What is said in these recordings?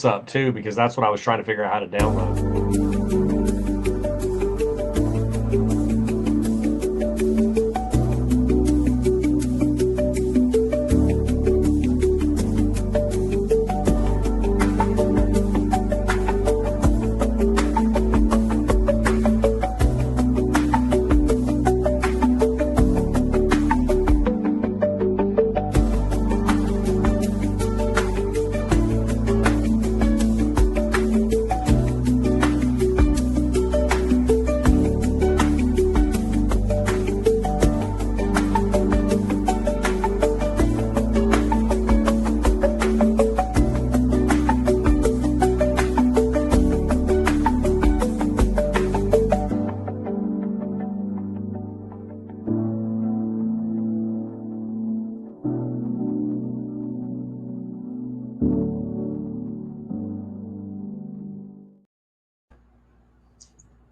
up too, because that's what I was trying to figure out how to download.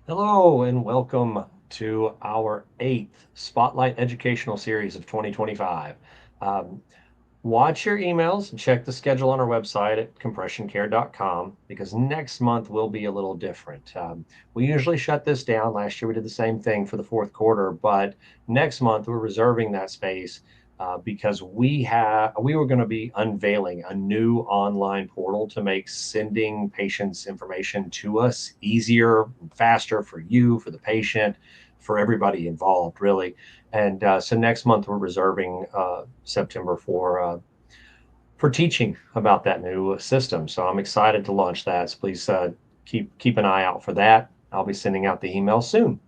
Hello and welcome to our 8th Spotlight Educational Series of 2025. Um, Watch your emails and check the schedule on our website at compressioncare.com because next month will be a little different. We usually shut this down. Last year we did the same thing for the fourth quarter, but next month we're reserving that space because we were going to be unveiling a new online portal to make sending patients' information to us easier, faster for you, for the patient, for everybody involved, really. And so next month we're reserving September for teaching about that new system. So I'm excited to launch that. So please keep an eye out for that. I'll be sending out the email soon.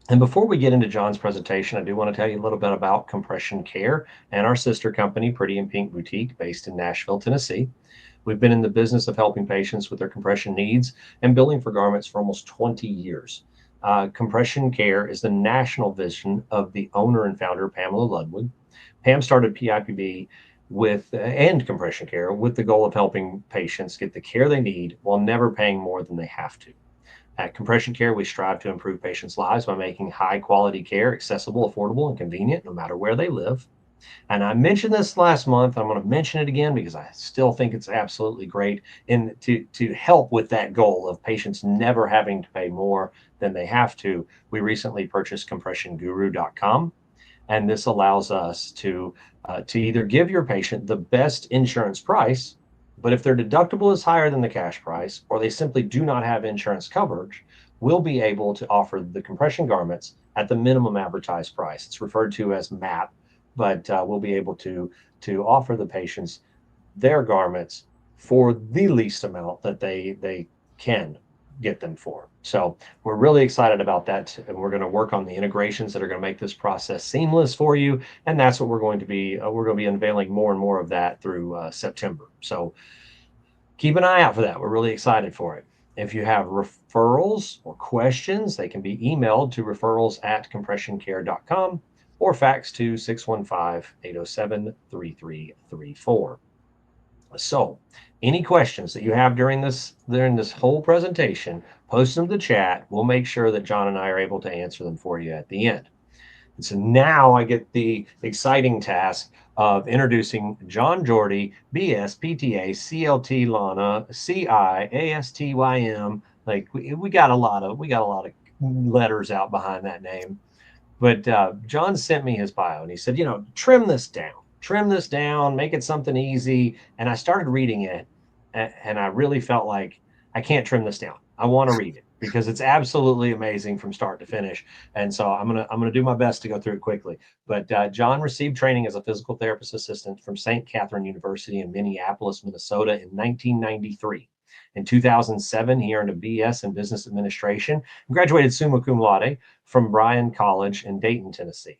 And before we get into John's presentation, I do want to tell you a little bit about Compression Care and our sister company, Pretty in Pink Boutique, based in Nashville, Tennessee. We've been in the business of helping patients with their compression needs and billing for garments for almost 20 years. Compression Care is the national vision of the owner and founder, Pamela Ludwig. Pam started PIPB and Compression Care with the goal of helping patients get the care they need while never paying more than they have to. At Compression Care, we strive to improve patients' lives by making high quality care accessible, affordable, and convenient no matter where they live. And I mentioned this last month. I'm going to mention it again because I still think it's absolutely great and to help with that goal of patients never having to pay more than they have to. We recently purchased compressionguru.com, and this allows us to either give your patient the best insurance price, but if their deductible is higher than the cash price, or they simply do not have insurance coverage, we'll be able to offer the compression garments at the minimum advertised price. It's referred to as MAP, but we'll be able to offer the patients their garments for the least amount that they can get them for. So we're really excited about that, and we're going to work on the integrations that are going to make this process seamless for you. And that's what we're going to be unveiling more and more of that through September. So keep an eye out for that. We're really excited for it. If you have referrals or questions, they can be emailed to referrals@compressioncare.com or fax to 615-807-3334. So, any questions that you have during this whole presentation, post them to the chat. We'll make sure that John and I are able to answer them for you at the end. And so now I get the exciting task of introducing John Jordi, BS, PTA, CLT, Lana, CI, ASTYM. Like we got a lot of letters out behind that name. But John sent me his bio and he said, trim this down, make it something easy. And I started reading it and I really felt like I can't trim this down. I want to read it because it's absolutely amazing from start to finish. And so I'm gonna do my best to go through it quickly. But John received training as a physical therapist assistant from St. Catherine University in Minneapolis, Minnesota in 1993. In 2007, he earned a BS in business administration and graduated summa cum laude from Bryan College in Dayton, Tennessee.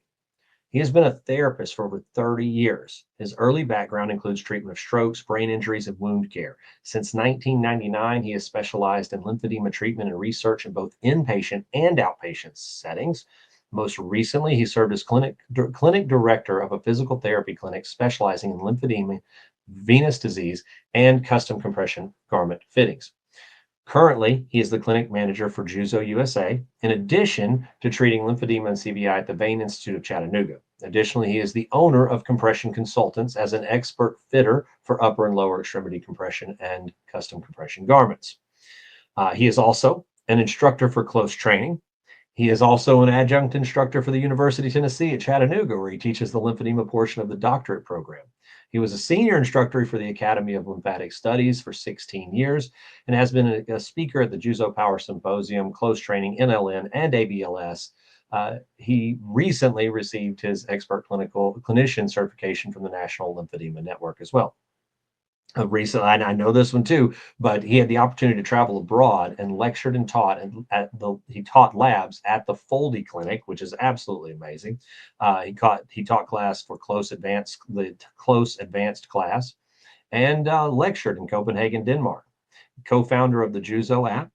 He has been a therapist for over 30 years. His early background includes treatment of strokes, brain injuries, and wound care. Since 1999, he has specialized in lymphedema treatment and research in both inpatient and outpatient settings. Most recently, he served as clinic director of a physical therapy clinic specializing in lymphedema, venous disease, and custom compression garment fittings. Currently, he is the clinic manager for Juzo USA, in addition to treating lymphedema and CVI at the Vein Institute of Chattanooga. Additionally, he is the owner of Compression Consultants as an expert fitter for upper and lower extremity compression and custom compression garments. He is also an instructor for close training. He is also an adjunct instructor for the University of Tennessee at Chattanooga, where he teaches the lymphedema portion of the doctorate program. He was a senior instructor for the Academy of Lymphatic Studies for 16 years and has been a speaker at the Juzo Power Symposium, Close Training, NLN, and ABLS. He recently received his expert clinical clinician certification from the National Lymphedema Network as well. Recently, and I know this one too, but he had the opportunity to travel abroad and lectured and taught, and he taught labs at the Foldy Clinic, which is absolutely amazing. He taught class for the close advanced class, and lectured in Copenhagen, Denmark. Co-founder of the Juzo app.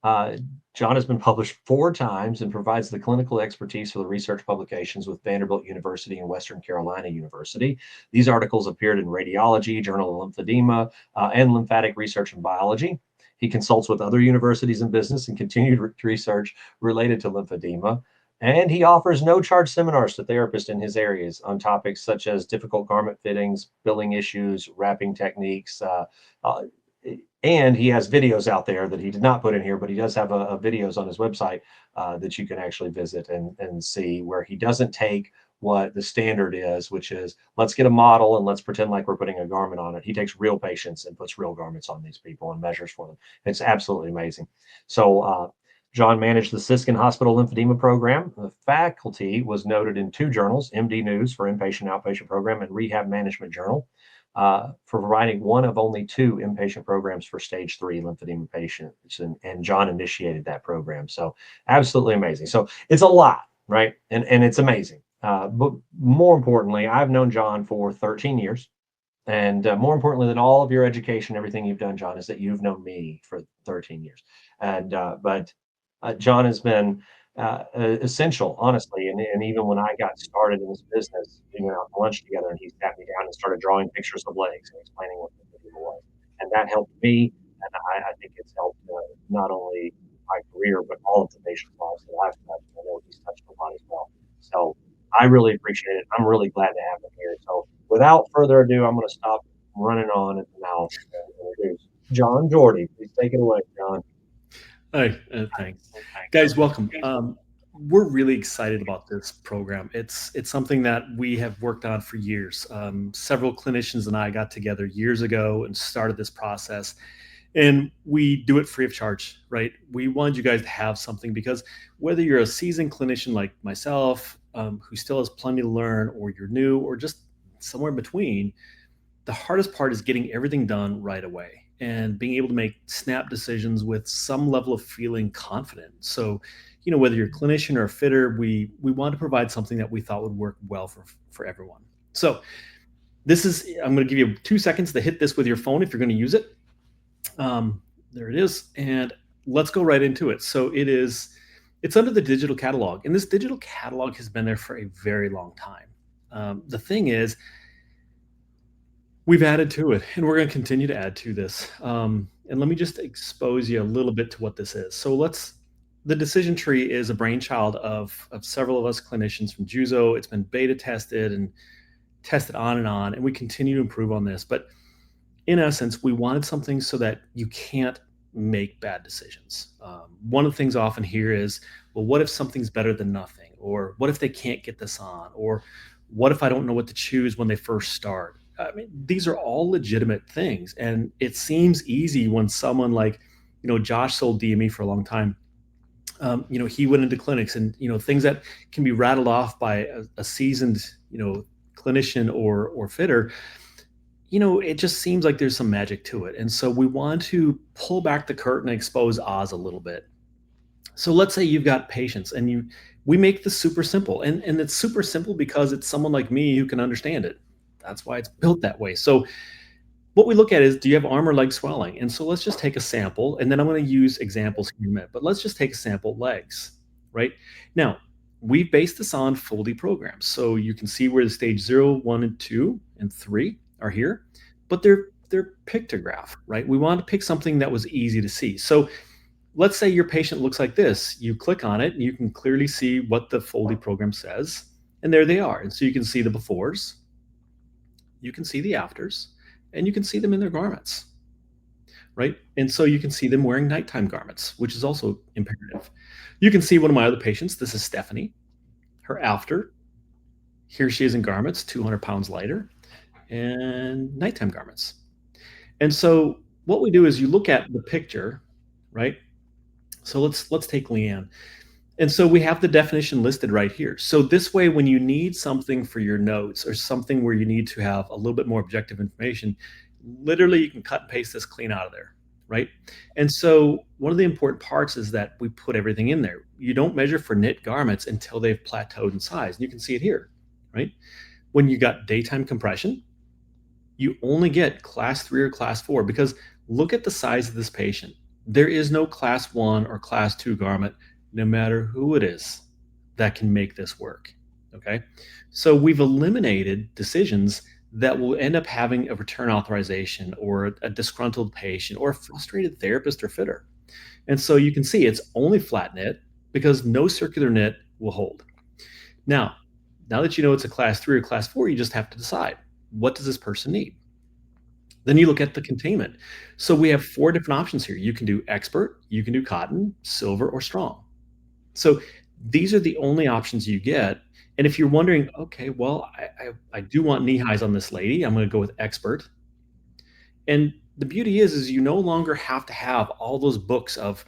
Uh, John has been published 4 times and provides the clinical expertise for the research publications with Vanderbilt University and Western Carolina University. These articles appeared in Radiology, Journal of Lymphedema, and Lymphatic Research and Biology. He consults with other universities and business and continued research related to lymphedema. And he offers no charge seminars to therapists in his areas on topics such as difficult garment fittings, billing issues, wrapping techniques, uh, and he has videos out there that he did not put in here, but he does have videos on his website that you can actually visit and see, where he doesn't take what the standard is, which is let's get a model and let's pretend like we're putting a garment on it. He takes real patients and puts real garments on these people and measures for them. It's absolutely amazing. So John managed the Siskin Hospital lymphedema program. The faculty was noted in 2 journals, MD News for Inpatient Outpatient Program and Rehab Management Journal, for providing one of only 2 inpatient programs for stage 3 lymphedema patients. And John initiated that program. So absolutely amazing. So it's a lot, right? And it's amazing. But more importantly, I've known John for 13 years. And more importantly than all of your education, everything you've done, John, is that you've known me for 13 years. But John has been essential, honestly. And even when I got started in this business, we went out to lunch together, and he sat me down and started drawing pictures of legs and explaining what the was, and that helped me. And I think it's helped not only my career but all of the patients' lives that I've touched. I know he's touched a lot as well. So I really appreciate it. I'm really glad to have him here. So without further ado, I'm going to stop running on at the mouth and introduce John Jordi. Please take it away, John. Hi, thanks, guys. Welcome. We're really excited about this program. It's something that we have worked on for years. Several clinicians and I got together years ago and started this process, and we do it free of charge. Right? We wanted you guys to have something, because whether you're a seasoned clinician like myself, who still has plenty to learn, or you're new, or just somewhere in between, the hardest part is getting everything done right away and being able to make snap decisions with some level of feeling confident. So, whether you're a clinician or a fitter, we want to provide something that we thought would work well for everyone. So this is, I'm going to give you 2 seconds to hit this with your phone if you're going to use it. There it is. And let's go right into it. So it's under the digital catalog, and this digital catalog has been there for a very long time. The thing is, we've added to it, and we're going to continue to add to this. And let me just expose you a little bit to what this is. So the decision tree is a brainchild of several of us clinicians from Juzo. It's been beta tested and tested on, and we continue to improve on this. But in essence, we wanted something so that you can't make bad decisions. One of the things I often hear is, well, what if something's better than nothing? Or what if they can't get this on? Or what if I don't know what to choose when they first start? I mean, these are all legitimate things. And it seems easy when someone like, Josh sold DME for a long time. He went into clinics, and, things that can be rattled off by a seasoned, clinician or fitter, it just seems like there's some magic to it. And so we want to pull back the curtain and expose Oz a little bit. So let's say you've got patients, and we make this super simple, and it's super simple because it's someone like me who can understand it. That's why it's built that way. So what we look at is, do you have arm or leg swelling? And so let's just take a sample, and then I'm going to use examples here in a minute, but let's just take a sample legs, right? Now, we based this on Foldy programs. So you can see where the stage 0, 1, and 2, and 3 are here, but they're their pictograph, right? We wanted to pick something that was easy to see. So let's say your patient looks like this. You click on it and you can clearly see what the Foldy program says. And there they are. And so you can see the befores, you can see the afters, and you can see them in their garments, right? And so you can see them wearing nighttime garments, which is also imperative. You can see one of my other patients. This is Stephanie. Her after, here she is in garments, 200 pounds lighter, and nighttime garments. And so what we do is you look at the picture, right? So let's take Leanne. And so we have the definition listed right here. So this way, when you need something for your notes or something where you need to have a little bit more objective information, literally you can cut and paste this clean out of there, right? And so one of the important parts is that we put everything in there. You don't measure for knit garments until they've plateaued in size. And you can see it here, right? When you got daytime compression, you only get class 3 or class 4 because look at the size of this patient. There is no class 1 or class 2 garment, no matter who it is, that can make this work. Okay. So we've eliminated decisions that will end up having a return authorization or a disgruntled patient or a frustrated therapist or fitter. And so you can see it's only flat knit because no circular knit will hold. Now that you know it's a class 3 or class 4, you just have to decide, what does this person need? Then you look at the containment. So we have 4 different options here. You can do expert, you can do cotton, silver, or strong. So these are the only options you get. And if you're wondering, okay, well, I do want knee highs on this lady, I'm going to go with expert. And the beauty is you no longer have to have all those books of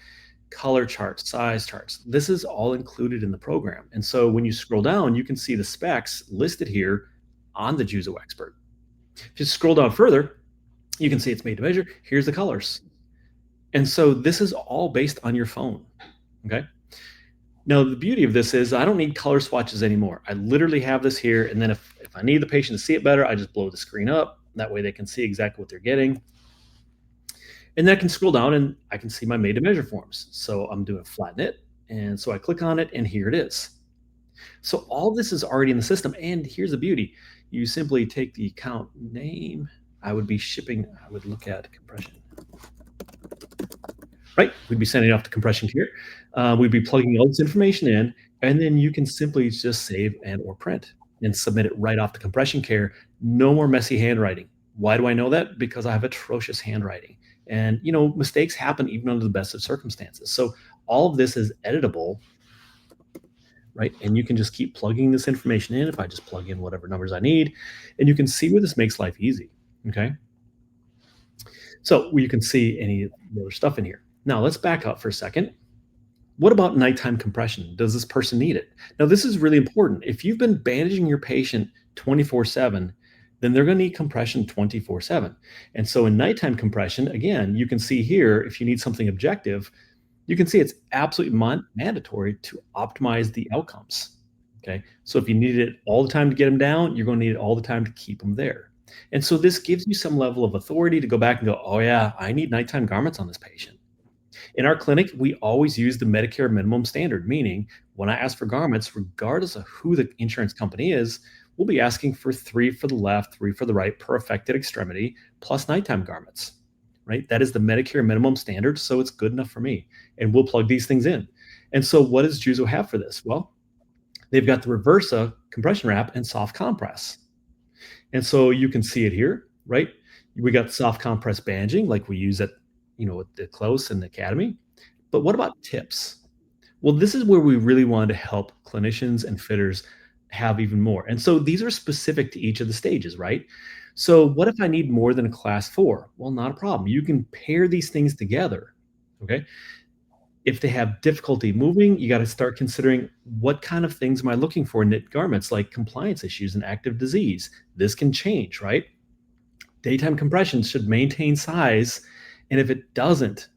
color charts, size charts. This is all included in the program. And so when you scroll down, you can see the specs listed here on the Juzo expert. If you scroll down further, you can see it's made to measure. Here's the colors. And so this is all based on your phone. Okay. Now, the beauty of this is I don't need color swatches anymore. I literally have this here. And then if I need the patient to see it better, I just blow the screen up. That way they can see exactly what they're getting. And then I can scroll down and I can see my made to measure forms. So I'm doing flat knit. And so I click on it and here it is. So all this is already in the system. And here's the beauty. You simply take the account name. I would look at compression. Right? We'd be sending it off to compression here. We'd be plugging all this information in, and then you can simply just save and or print and submit it right off to compression care. No more messy handwriting. Why do I know that? Because I have atrocious handwriting. And, mistakes happen even under the best of circumstances. So all of this is editable, right? And you can just keep plugging this information in. If I just plug in whatever numbers I need, and you can see where this makes life easy, okay? So you can see any other stuff in here. Now let's back up for a second. What about nighttime compression? Does this person need it? Now this is really important. If you've been bandaging your patient 24/7, then they're going to need compression 24/7. And so in nighttime compression, again, you can see here, if you need something objective, you can see it's absolutely mandatory to optimize the outcomes. Okay. So if you need it all the time to get them down, you're going to need it all the time to keep them there. And so this gives you some level of authority to go back and go, oh yeah, I need nighttime garments on this patient. In our clinic, we always use the Medicare minimum standard, meaning when I ask for garments, regardless of who the insurance company is, we'll be asking for 3 for the left, 3 for the right per affected extremity, plus nighttime garments, right? That is the Medicare minimum standard, so it's good enough for me. And we'll plug these things in. And so what does Juzo have for this? Well, they've got the Reversa compression wrap and soft compress. And so you can see it here, right? We got soft compress bandaging like we use at the Close and the Academy. But what about tips? Well, this is where we really wanted to help clinicians and fitters have even more. And so these are specific to each of the stages, right? So what if I need more than a class 4? Well, not a problem. You can pair these things together, okay? If they have difficulty moving, you got to start considering what kind of things am I looking for in knit garments, like compliance issues and active disease. This can change, right? Daytime compression should maintain size. And if it doesn't,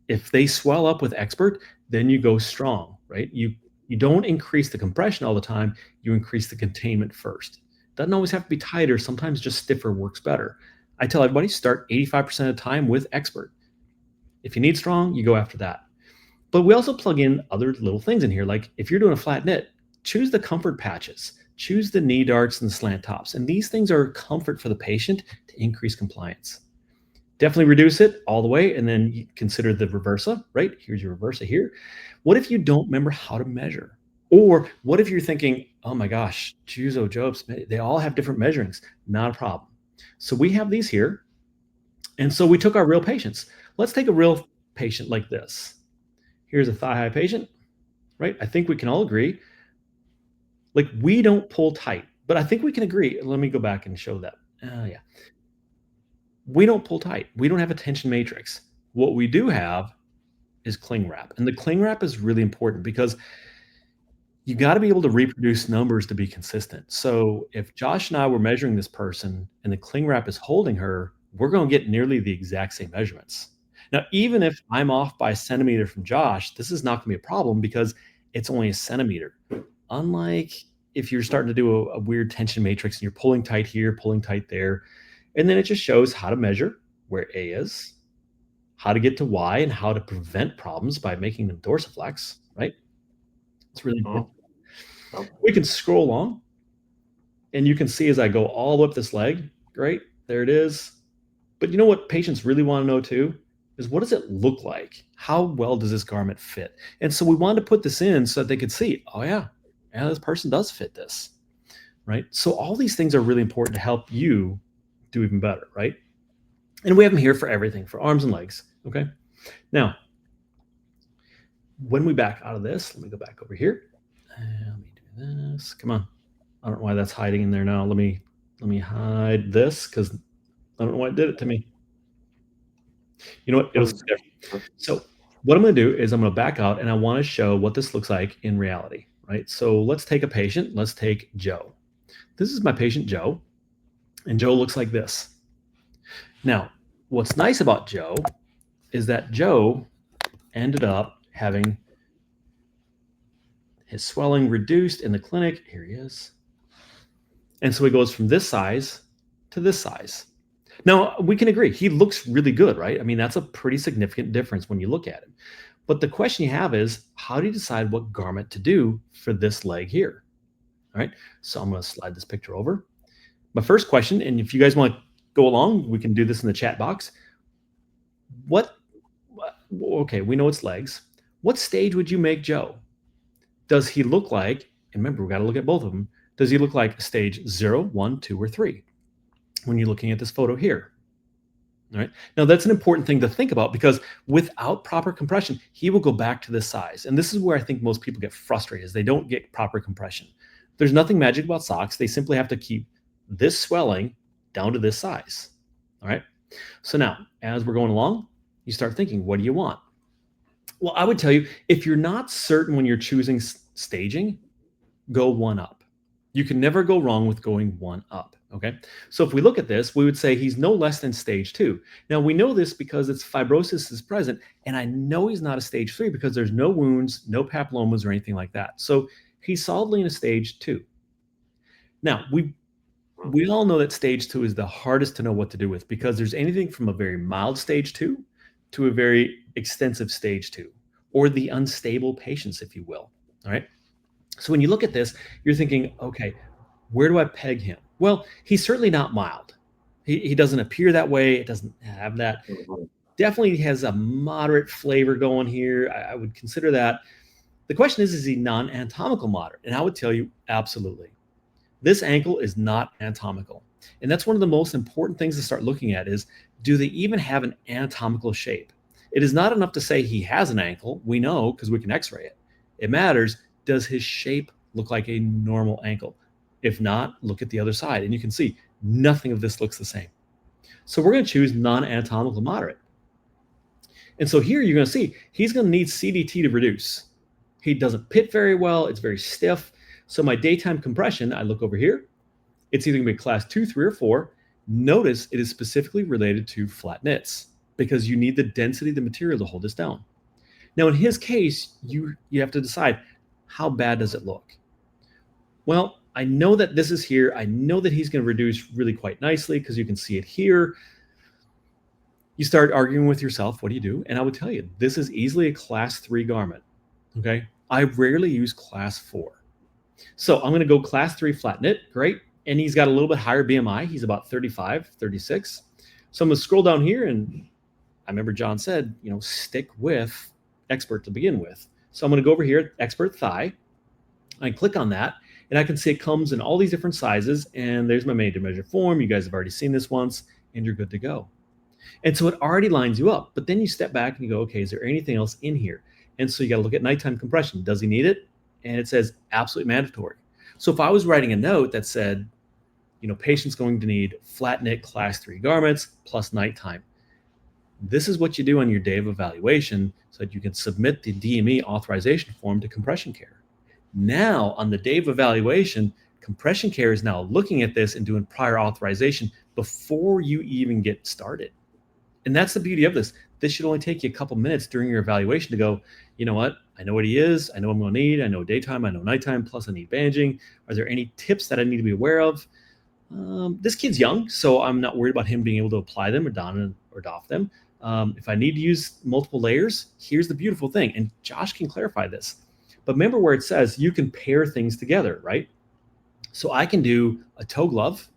if they swell up with expert, then you go strong, right? You don't increase the compression all the time. You increase the containment first. Doesn't always have to be tighter. Sometimes just stiffer works better. I tell everybody, start 85% of the time with expert. If you need strong, you go after that. But we also plug in other little things in here. Like if you're doing a flat knit, choose the comfort patches, choose the knee darts and the slant tops. And these things are comfort for the patient to increase compliance. Definitely reduce it all the way, and then you consider the reversa, right? Here's your reversa here. What if you don't remember how to measure? Or what if you're thinking, oh my gosh, Juzo, Jobs, they all have different measurings. Not a problem. So we have these here. And so we took our real patients. Let's take a real patient like this. Here's a thigh high patient, right? I think we can all agree. Like we don't pull tight, but I think we can agree. Let me go back and show that. Yeah. We don't pull tight. We don't have a tension matrix. What we do have is cling wrap. And the cling wrap is really important because you got to be able to reproduce numbers to be consistent. So if Josh and I were measuring this person and the cling wrap is holding her, we're going to get nearly the exact same measurements. Now, even if I'm off by a centimeter from Josh, this is not going to be a problem because it's only a centimeter. Unlike if you're starting to do a weird tension matrix and you're pulling tight here, pulling tight there, and then it just shows how to measure where A is, how to get to Y, and how to prevent problems by making them dorsiflex, right? It's really important. We can scroll along, and you can see as I go all the way up this leg, great, there it is. But you know what patients really want to know too? Is what does it look like? How well does this garment fit? And so we wanted to put this in so that they could see, oh yeah, this person does fit this, right? So all these things are really important to help you do even better, right? And we have them here for everything, for arms and legs, okay? Now, when we back out of this, let me go back over here. Let me do this. Come on. I don't know why that's hiding in there now. Let me hide this because I don't know why it did it to me. You know what? It'll stay there. So what I'm going to do is I'm going to back out and I want to show what this looks like in reality, right? So let's take a patient. Let's take Joe. This is my patient, Joe, and Joe looks like this. Now, what's nice about Joe is that Joe ended up having his swelling reduced in the clinic. Here he is. And so he goes from this size to this size. Now, we can agree, he looks really good, right? I mean, that's a pretty significant difference when you look at him. But the question you have is, how do you decide what garment to do for this leg here? All right, so I'm going to slide this picture over. My first question, and if you guys want to go along, we can do this in the chat box. Okay, we know it's legs. What stage would you make Joe? Does he look like, and remember, we got to look at both of them, does he look like stage 0, 1, 2, or 3 when you're looking at this photo here? All right. Now, that's an important thing to think about because without proper compression, he will go back to this size. And this is where I think most people get frustrated is they don't get proper compression. There's nothing magic about socks. They simply have to keep this swelling down to this size. All right. So now, as we're going along, you start thinking, what do you want? Well, I would tell you, if you're not certain when you're choosing staging, go one up. You can never go wrong with going one up. Okay. So if we look at this, we would say he's no less than stage 2. Now we know this because its fibrosis is present. And I know he's not a stage 3 because there's no wounds, no papillomas or anything like that. So he's solidly in a stage 2. Now we all know that stage 2 is the hardest to know what to do with because there's anything from a very mild stage 2 to a very extensive stage 2 or the unstable patients, if you will. All right. So when you look at this, you're thinking, okay, where do I peg him? Well, he's certainly not mild. He doesn't appear that way. It doesn't have that. Definitely has a moderate flavor going here. I would consider that. The question is he non-anatomical moderate? And I would tell you, absolutely. This ankle is not anatomical. And that's one of the most important things to start looking at is, do they even have an anatomical shape? It is not enough to say he has an ankle. We know because we can x-ray it. It matters, does his shape look like a normal ankle? If not, look at the other side, and you can see nothing of this looks the same. So we're going to choose non-anatomical moderate. And so here you're going to see he's going to need CDT to reduce. He doesn't pit very well. It's very stiff. So my daytime compression, I look over here. It's either going to be class 2, 3, or 4. Notice it is specifically related to flat knits because you need the density of the material to hold this down. Now, in his case, you have to decide, how bad does it look? Well, I know that this is here. I know that he's going to reduce really quite nicely because you can see it here. You start arguing with yourself. What do you do? And I would tell you, this is easily a class 3 garment. Okay. I rarely use class 4. So I'm going to go class 3 flat knit. Great. And he's got a little bit higher BMI. He's about 35, 36. So I'm going to scroll down here, and I remember John said, stick with expert to begin with. So I'm going to go over here, expert thigh. I click on that, and I can see it comes in all these different sizes, and there's my made to measure form. You guys have already seen this once, and you're good to go. And so it already lines you up. But then you step back and you go, okay, is there anything else in here? And so you got to look at nighttime compression. Does he need it? And it says absolutely mandatory. So if I was writing a note that said, patient's going to need flat knit class 3 garments plus nighttime, this is what you do on your day of evaluation so that you can submit the DME authorization form to compression care. Now, on the day of evaluation, compression care is now looking at this and doing prior authorization before you even get started. And that's the beauty of this. This should only take you a couple minutes during your evaluation to go, you know what? I know what he is. I know what I'm going to need. I know daytime. I know nighttime. Plus, I need bandaging. Are there any tips that I need to be aware of? This kid's young, so I'm not worried about him being able to apply them or don or doff them. If I need to use multiple layers, here's the beautiful thing. And Josh can clarify this. But remember where it says you can pair things together, right? So I can do a toe glove.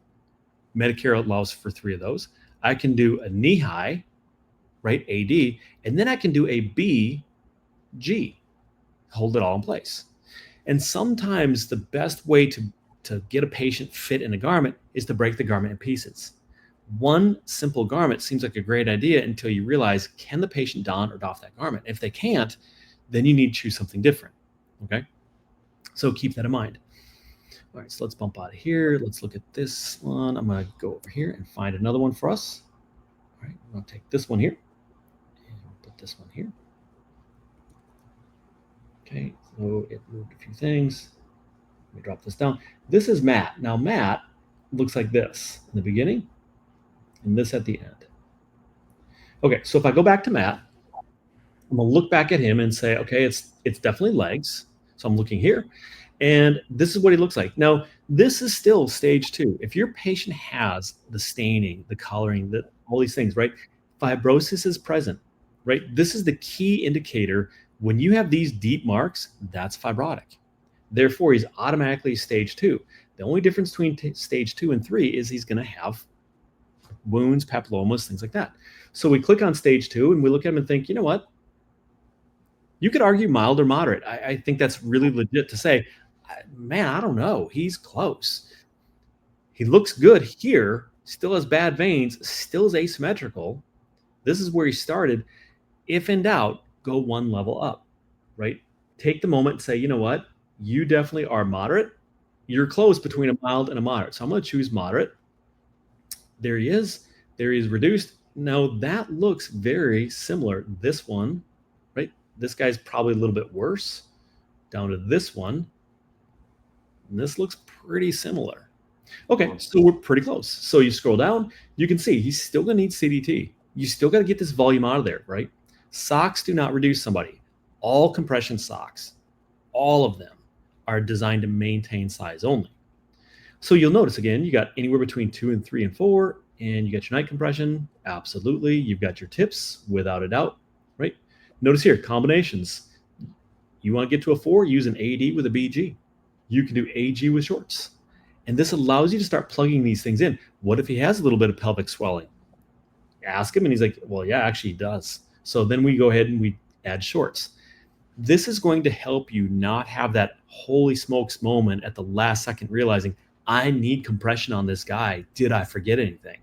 Medicare allows for 3 of those. I can do a knee high, right, AD, and then I can do a BG, hold it all in place. And sometimes the best way to get a patient fit in a garment is to break the garment in pieces. One simple garment seems like a great idea until you realize, can the patient don or doff that garment? If they can't, then you need to choose something different, okay? So keep that in mind. All right, so let's bump out of here. Let's look at this one. I'm going to go over here and find another one for us. All right, I'm going to take this one here and put this one here. Okay, so it moved a few things. Let me drop this down. This is Matt. Now, Matt looks like this in the beginning and this at the end. Okay, so if I go back to Matt, I'm going to look back at him and say, okay, it's definitely legs. So I'm looking here. And this is what he looks like. Now, this is still stage 2. If your patient has the staining, the coloring, all these things, right? Fibrosis is present, right? This is the key indicator. When you have these deep marks, that's fibrotic. Therefore, he's automatically stage 2. The only difference between stage 2 and 3 is he's going to have wounds, papillomas, things like that. So we click on stage 2 and we look at him and think, you know what? You could argue mild or moderate. I think that's really legit to say, man, I don't know. He's close. He looks good here, still has bad veins, still is asymmetrical. This is where he started. If in doubt, go one level up, right? Take the moment and say, you know what? You definitely are moderate. You're close between a mild and a moderate. So I'm going to choose moderate. There he is. There he is reduced. Now that looks very similar. This one, right? This guy's probably a little bit worse down to this one. And this looks pretty similar. Okay, so we're pretty close. So you scroll down, you can see he's still going to need CDT. You still got to get this volume out of there, right? Socks do not reduce somebody. All compression socks, all of them are designed to maintain size only. So you'll notice again, you got anywhere between 2 and 3 and 4, and you got your night compression. Absolutely. You've got your tips without a doubt, right? Notice here, combinations. You want to get to a 4, use an AD with a BG. You can do AG with shorts. And this allows you to start plugging these things in. What if he has a little bit of pelvic swelling? Ask him, and he's like, well, yeah, actually he does. So then we go ahead and we add shorts. This is going to help you not have that holy smokes moment at the last second realizing, I need compression on this guy. Did I forget anything?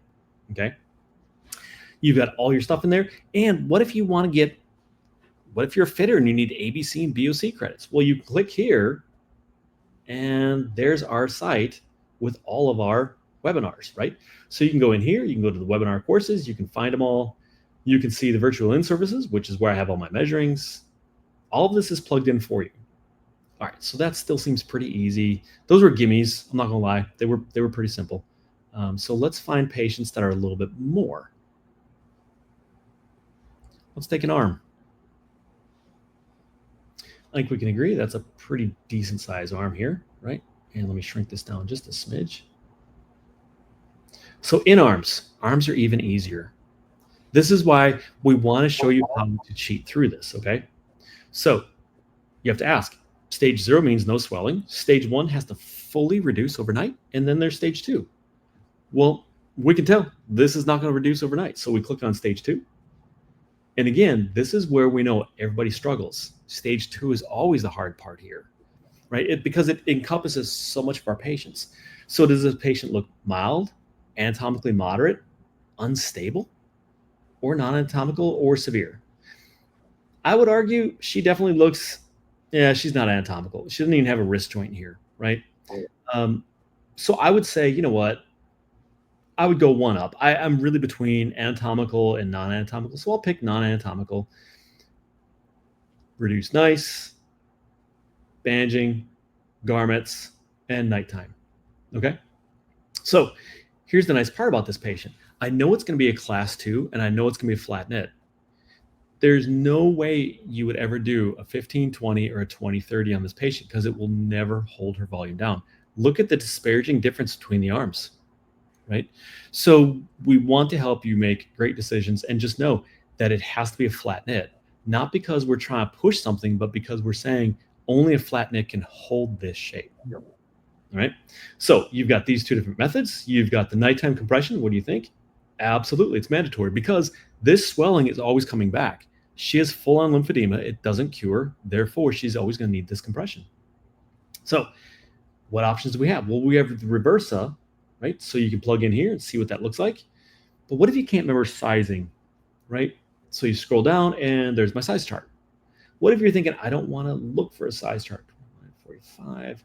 Okay. You've got all your stuff in there. And what if you want to what if you're a fitter and you need ABC and BOC credits? Well, you click here, and there's our site with all of our webinars, right? So you can go in here, you can go to the webinar courses, you can find them all. You can see the virtual in-services, which is where I have all my measurings. All of this is plugged in for you. All right, so that still seems pretty easy. Those were gimmies, I'm not gonna lie. They were pretty simple. So let's find patients that are a little bit more. Let's take an arm. I think we can agree that's a pretty decent size arm here, right? And let me shrink this down just a smidge. So in arms are even easier. This is why we want to show you how to cheat through this, okay? So you have to ask, stage 0 means no swelling. Stage 1 has to fully reduce overnight, and then there's stage 2. Well, We can tell this is not going to reduce overnight. So we click on stage 2. And again, this is where we know everybody struggles. Stage 2 is always the hard part here, right? Because it encompasses so much of our patients. So does this patient look mild, anatomically moderate, unstable, or non-anatomical, or severe? I would argue she definitely looks, yeah, she's not anatomical. She doesn't even have a wrist joint here, right? Um, so I would say, you know what? I would go one up. I'm really between anatomical and non-anatomical, so I'll pick non-anatomical. Reduce nice, bandaging, garments, and nighttime. Okay? So here's the nice part about this patient. I know it's going to be a class 2, and I know it's going to be a flat knit. There's no way you would ever do a 15-20 or a 20-30 on this patient because it will never hold her volume down. Look at the disparaging difference between the arms, right? So we want to help you make great decisions, and just know that it has to be a flat knit, not because we're trying to push something, but because we're saying only a flat knit can hold this shape. All right. So you've got these 2 different methods. You've got the nighttime compression. What do you think? Absolutely, it's mandatory because this swelling is always coming back. She has full-on lymphedema. It doesn't cure. Therefore, she's always going to need this compression. So what options do we have? Well, we have the reversa, right? So you can plug in here and see what that looks like. But what if you can't remember sizing, right? So you scroll down and there's my size chart. What if you're thinking, I don't want to look for a size chart? 45.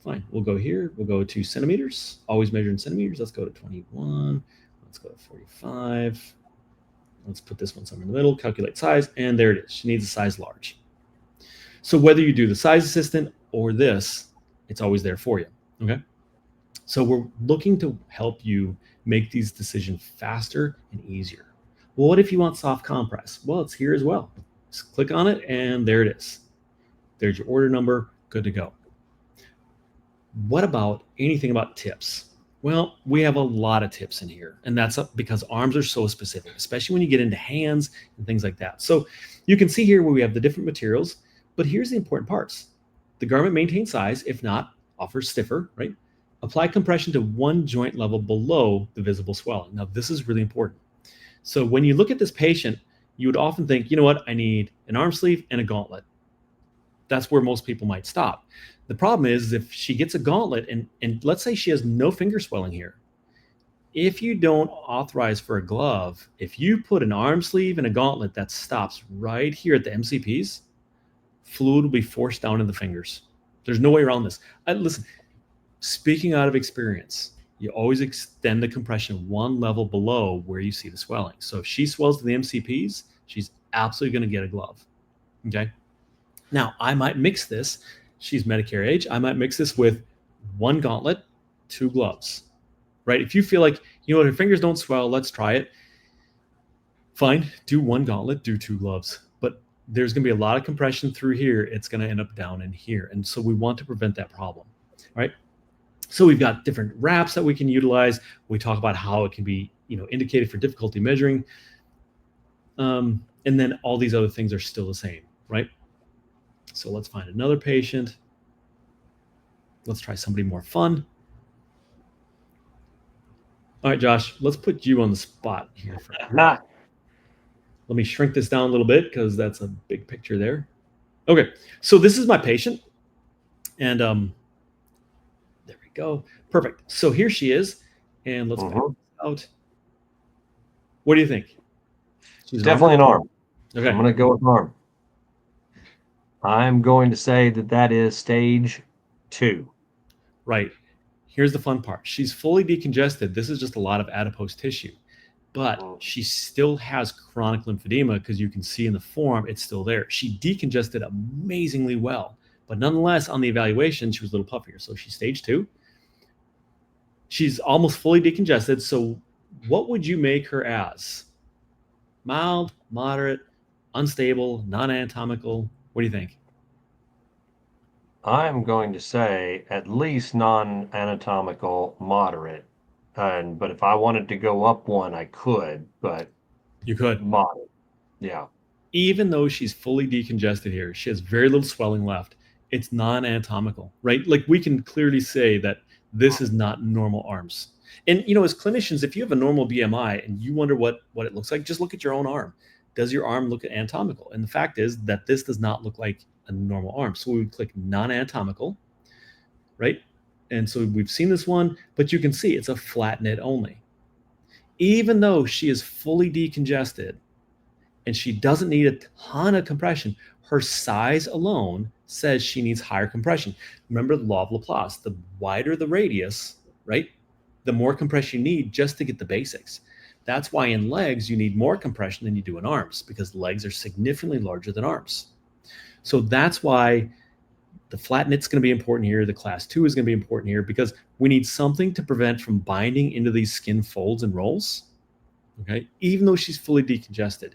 Fine. We'll go here. We'll go to centimeters. Always measure in centimeters. Let's go to 21. Let's go to 45. Let's put this one somewhere in the middle. Calculate size. And there it is. She needs a size large. So whether you do the size assistant or this, it's always there for you. Okay. So we're looking to help you make these decisions faster and easier. Well, what if you want soft compress? Well, it's here as well. Just click on it and there it is. There's your order number. Good to go. What about anything about tips? Well, we have a lot of tips in here, and that's because arms are so specific, especially when you get into hands and things like that. So you can see here where we have the different materials, but here's the important parts. The garment maintains size, if not, offers stiffer, right? Apply compression to one joint level below the visible swelling. Now, this is really important. So when you look at this patient, you would often think, you know what, I need an arm sleeve and a gauntlet. That's where most people might stop. The problem is if she gets a gauntlet and let's say she has no finger swelling here, if you don't authorize for a glove, if you put an arm sleeve and a gauntlet that stops right here at the MCPs, fluid will be forced down in the fingers. There's no way around this. Listen, speaking out of experience, you always extend the compression one level below where you see the swelling. So if she swells to the MCPs, she's absolutely going to get a glove. Okay. Now, I might mix this. She's Medicare age. I might mix this with one gauntlet, 2 gloves, right? If you feel like, you know what, her fingers don't swell, let's try it. Fine, do 1 gauntlet, do 2 gloves. But there's going to be a lot of compression through here. It's going to end up down in here. And so we want to prevent that problem, right? So we've got different wraps that we can utilize. We talk about how it can be, indicated for difficulty measuring. And then all these other things are still the same, right? So let's find another patient. Let's try somebody more fun. All right, Josh, let's put you on the spot here. Let me shrink this down a little bit because that's a big picture there. Okay, so this is my patient. And there we go. Perfect. So here she is. And let's back out. What do you think? She's definitely an arm. Okay. I'm going to go with arm. I'm going to say that is stage 2. Right. Here's the fun part. She's fully decongested. This is just a lot of adipose tissue, but she still has chronic lymphedema because you can see in the form it's still there. She decongested amazingly well, but nonetheless, on the evaluation, she was a little puffier. So she's stage 2. She's almost fully decongested. So what would you make her as? Mild, moderate, unstable, non-anatomical? What do you think? I'm going to say at least non-anatomical, moderate. But if I wanted to go up one, I could, but you could. Moderate. Yeah. Even though she's fully decongested here, she has very little swelling left. It's non-anatomical, right? Like we can clearly say that this is not normal arms. And as clinicians, if you have a normal BMI and you wonder what it looks like, just look at your own arm. Does your arm look anatomical? And the fact is that this does not look like a normal arm. So we would click non-anatomical, right? And so we've seen this one, but you can see it's a flat knit only. Even though she is fully decongested and she doesn't need a ton of compression, her size alone says she needs higher compression. Remember the law of Laplace, the wider the radius, right, the more compression you need just to get the basics. That's why in legs you need more compression than you do in arms, because legs are significantly larger than arms. So that's why the flat knit's going to be important here. The class 2 is going to be important here, because we need something to prevent from binding into these skin folds and rolls. Okay, even though she's fully decongested,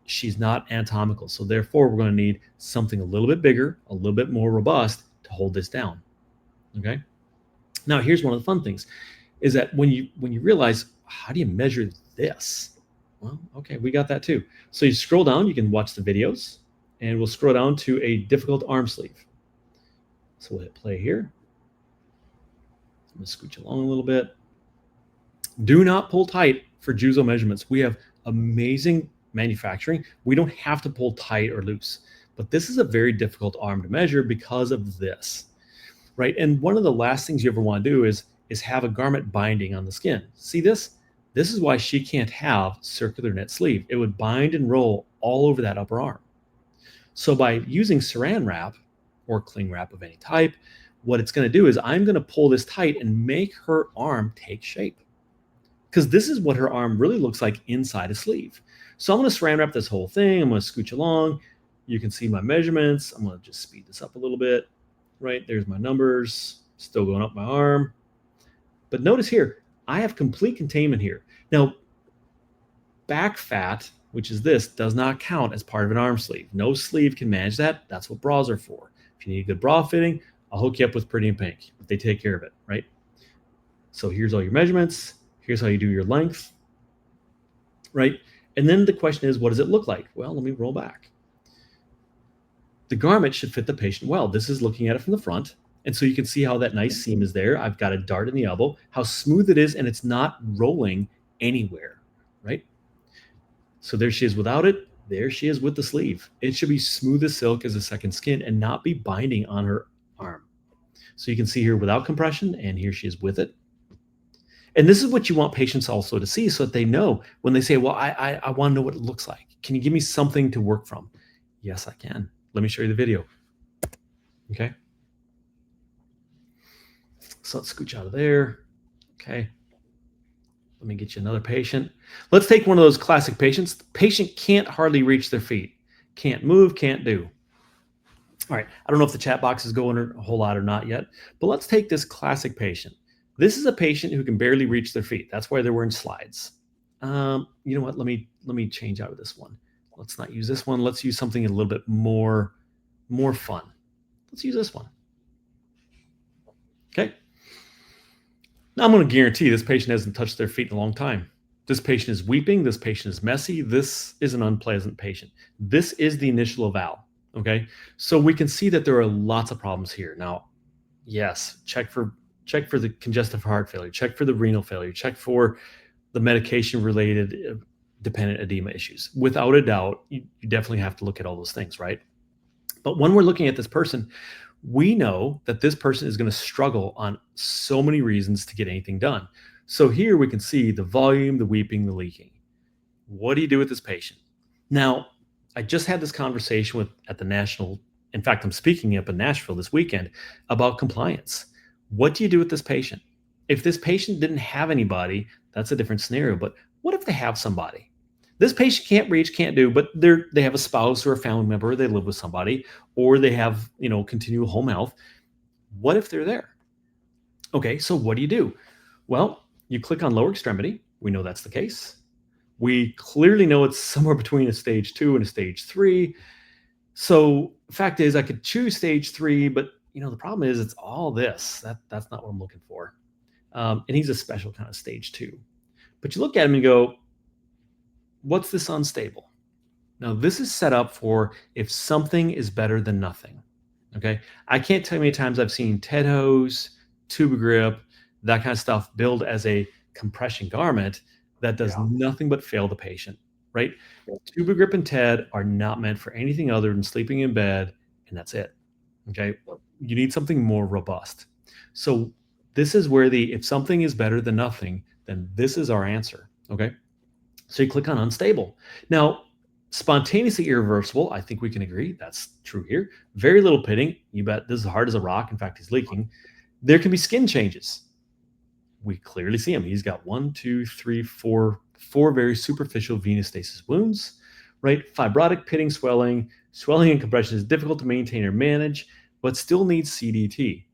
she's not anatomical. So therefore, we're going to need something a little bit bigger, a little bit more robust to hold this down. Okay. Now, here's one of the fun things, is that when you realize, how do you measure this? Well, okay, we got that too. So you scroll down, you can watch the videos, and we'll scroll down to a difficult arm sleeve. So we'll hit play here. I'm going to scooch along a little bit. Do not pull tight for Juzo measurements. We have amazing manufacturing. We don't have to pull tight or loose, but this is a very difficult arm to measure because of this, right? And one of the last things you ever want to do is have a garment binding on the skin. See this? This is why she can't have circular knit sleeve. It would bind and roll all over that upper arm. So by using saran wrap or cling wrap of any type, what it's going to do is I'm going to pull this tight and make her arm take shape, because this is what her arm really looks like inside a sleeve. So I'm going to saran wrap this whole thing. I'm going to scooch along. You can see my measurements. I'm going to just speed this up a little bit. Right, there's my numbers, still going up my arm. But notice here, I have complete containment here. Now, back fat, which is this, does not count as part of an arm sleeve. No sleeve can manage that. That's what bras are for. If you need a good bra fitting, I'll hook you up with Pretty in Pink. They take care of it, right? So here's all your measurements. Here's how you do your length, right? And then the question is, what does it look like? Well, let me roll back. The garment should fit the patient well. This is looking at it from the front. And so you can see how that nice seam is there. I've got a dart in the elbow, how smooth it is, and it's not rolling anywhere, right? So there she is without it. There she is with the sleeve. It should be smooth as silk as a second skin and not be binding on her arm. So you can see here without compression, and here she is with it. And this is what you want patients also to see, so that they know when they say, well, I want to know what it looks like. Can you give me something to work from? Yes, I can. Let me show you the video. Okay. So let's scooch out of there. Okay. Let me get you another patient. Let's take one of those classic patients. The patient can't hardly reach their feet. Can't move, can't do. All right. I don't know if the chat box is going a whole lot or not yet, but let's take this classic patient. This is a patient who can barely reach their feet. That's why they're wearing slides. You know what? Let me change out of this one. Let's not use this one. Let's use something a little bit more fun. Let's use this one. Okay. Now I'm going to guarantee this patient hasn't touched their feet in a long time. This patient is weeping. This patient is messy. This is an unpleasant patient. This is the initial eval. Okay. So we can see that there are lots of problems here. Now, yes, check for the congestive heart failure, check for the renal failure, check for the medication related dependent edema issues. Without a doubt, you definitely have to look at all those things, right? But when we're looking at this person, we know that this person is going to struggle on so many reasons to get anything done. So here we can see the volume, the weeping, the leaking. What do you do with this patient? Now, I just had this conversation at the national, in fact, I'm speaking up in Nashville this weekend about compliance. What do you do with this patient? If this patient didn't have anybody, that's a different scenario. But what if they have somebody? This patient can't reach, can't do, but they have a spouse or a family member, they live with somebody, or they have, continual home health. What if they're there? Okay, so what do? Well, you click on lower extremity. We know that's the case. We clearly know it's somewhere between a stage 2 and a stage 3. So the fact is, I could choose stage 3, but the problem is it's all this. That's not what I'm looking for. And he's a special kind of stage 2. But you look at him and go, what's this unstable? Now, this is set up for if something is better than nothing. Okay. I can't tell you how many times I've seen TED hose, tuba grip, that kind of stuff, build as a compression garment that does Yeah. nothing but fail the patient, right? Tuba grip and TED are not meant for anything other than sleeping in bed, and that's it. Okay. You need something more robust. So this is where if something is better than nothing, then this is our answer. Okay. So you click on unstable. Now, spontaneously irreversible, I think we can agree that's true here. Very little pitting. You bet this is hard as a rock. In fact, he's leaking. There can be skin changes. We clearly see him. He's got one, two, three, four very superficial venous stasis wounds, right? Fibrotic pitting swelling. Swelling and compression is difficult to maintain or manage, but still needs CDT.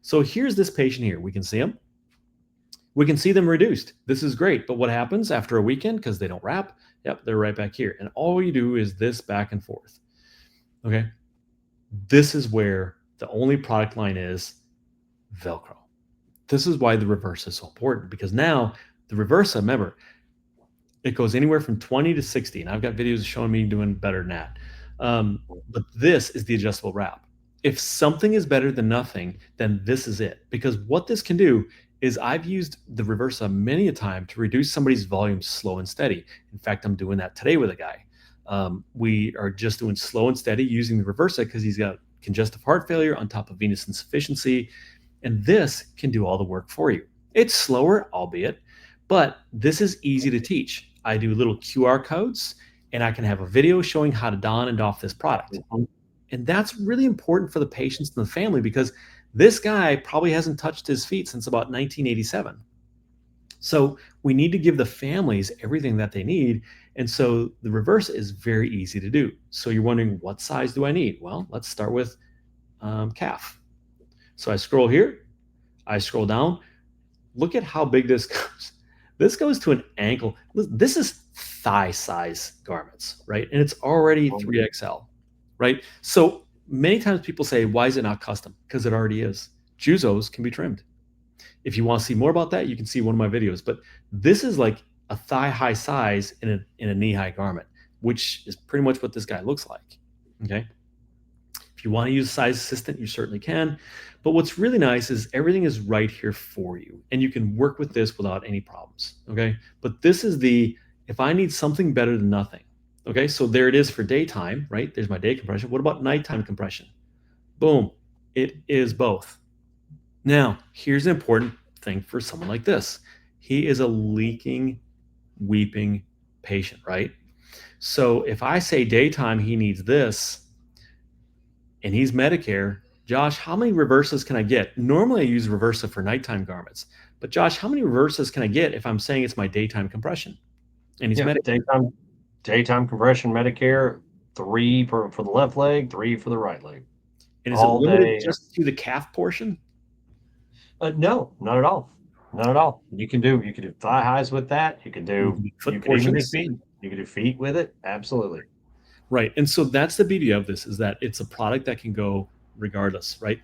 So here's this patient here. We can see him. We can see them reduced. This is great. But what happens after a weekend because they don't wrap? Yep, they're right back here. And all you do is this back and forth. Okay. This is where the only product line is Velcro. This is why the reverse is so important, because now the reverse, remember, it goes anywhere from 20 to 60. And I've got videos showing me doing better than that. But this is the adjustable wrap. If something is better than nothing, then this is it. Because what this can do is I've used the Reversa many a time to reduce somebody's volume slow and steady. In fact, I'm doing that today with a guy. We are just doing slow and steady using the Reversa because he's got congestive heart failure on top of venous insufficiency. And this can do all the work for you. It's slower, albeit, but this is easy to teach. I do little QR codes and I can have a video showing how to don and doff this product. And that's really important for the patients and the family because this guy probably hasn't touched his feet since about 1987. So we need to give the families everything that they need. And so the reverse is very easy to do. So you're wondering, what size do I need? Well, let's start with calf. So I scroll here, I scroll down. Look at how big this goes. This goes to an ankle. This is thigh size garments, right? And it's already 3XL, right? So many times people say, why is it not custom? Because it already is. Juzos can be trimmed. If you want to see more about that, you can see one of my videos. But this is like a thigh high size in a knee high garment, which is pretty much what this guy looks like. Okay. If you want to use a size assistant, you certainly can. But what's really nice is everything is right here for you. And you can work with this without any problems. Okay. But this is if I need something better than nothing. Okay. So there it is for daytime, right? There's my day compression. What about nighttime compression? Boom. It is both. Now, here's an important thing for someone like this. He is a leaking, weeping patient, right? So if I say daytime, he needs this, and he's Medicare, Josh, how many reversas can I get? Normally I use reversa for nighttime garments, but Josh, how many reversas can I get if I'm saying it's my daytime compression? And he's Medicare. Daytime compression Medicare, 3 for the left leg, 3 for the right leg. And is it All limited day. just to the calf portion? No, not at all. Not at all. You can do thigh highs with that. You can Foot even do portions? feet. You can do feet with it. Absolutely. Right. And so that's the beauty of this, is that it's a product that can go regardless, right?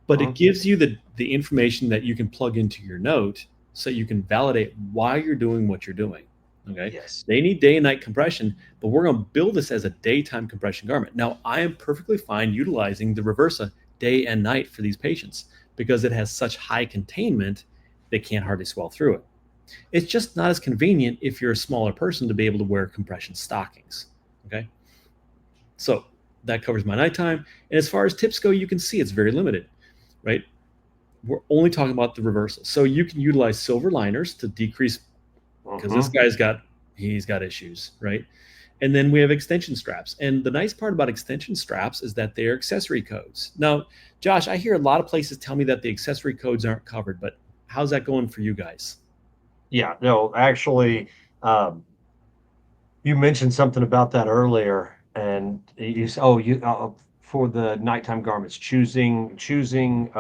But it gives you the information that you can plug into your note so you can validate why you're doing what you're doing. Okay. Yes. They need day and night compression, but we're going to build this as a daytime compression garment. Now, I am perfectly fine utilizing the Reversa day and night for these patients because it has such high containment, they can't hardly swell through it. It's just not as convenient if you're a smaller person to be able to wear compression stockings. Okay. So that covers my nighttime. And as far as tips go, you can see it's very limited, right? We're only talking about the reversal. So you can utilize silver liners to decrease, because this guy's he's got issues, right? And then we have extension straps. And the nice part about extension straps is that they're accessory codes. Now, Josh, I hear a lot of places tell me that the accessory codes aren't covered, but how's that going for you guys? Yeah, no, actually, you mentioned something about that earlier, and for the nighttime garments, choosing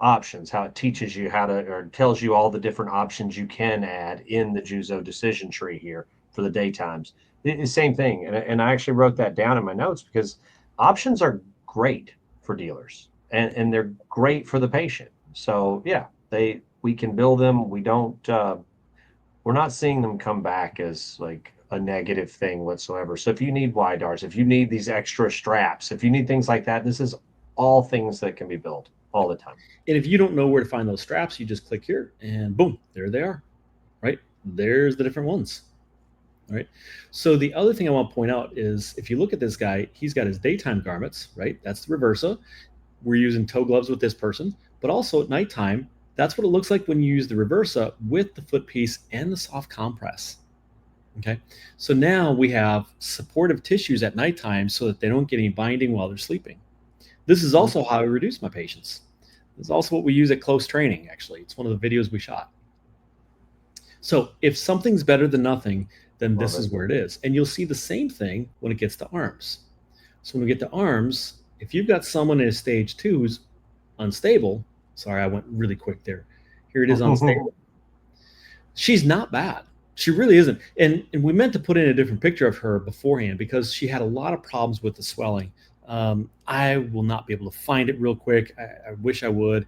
options, how it teaches you how to, or tells you all the different options you can add in the Juzo decision tree here for the daytimes. Same thing, and I actually wrote that down in my notes because options are great for dealers, and they're great for the patient. So yeah, we can build them. We're not seeing them come back as like a negative thing whatsoever. So if you need wide darts, if you need these extra straps, if you need things like that, this is all things that can be built. all the time. And if you don't know where to find those straps, you just click here and boom, there they are, right? There's the different ones, right? So the other thing I want to point out is if you look at this guy, he's got his daytime garments, right? That's the reversa. We're using toe gloves with this person, but also at nighttime, that's what it looks like when you use the reversa with the foot piece and the soft compress. Okay. So now we have supportive tissues at nighttime so that they don't get any binding while they're sleeping. This is Mhm. also how I reduce my patients. This is also what we use at close training, actually. It's one of the videos we shot. So if something's better than nothing, then Love this it. is where it is. And you'll see the same thing when it gets to arms. So when we get to arms, if you've got someone in a stage 2 who's unstable, sorry, I went really quick there. Here it is unstable. She's not bad. She really isn't. And we meant to put in a different picture of her beforehand because she had a lot of problems with the swelling. I will not be able to find it real quick. I wish I would.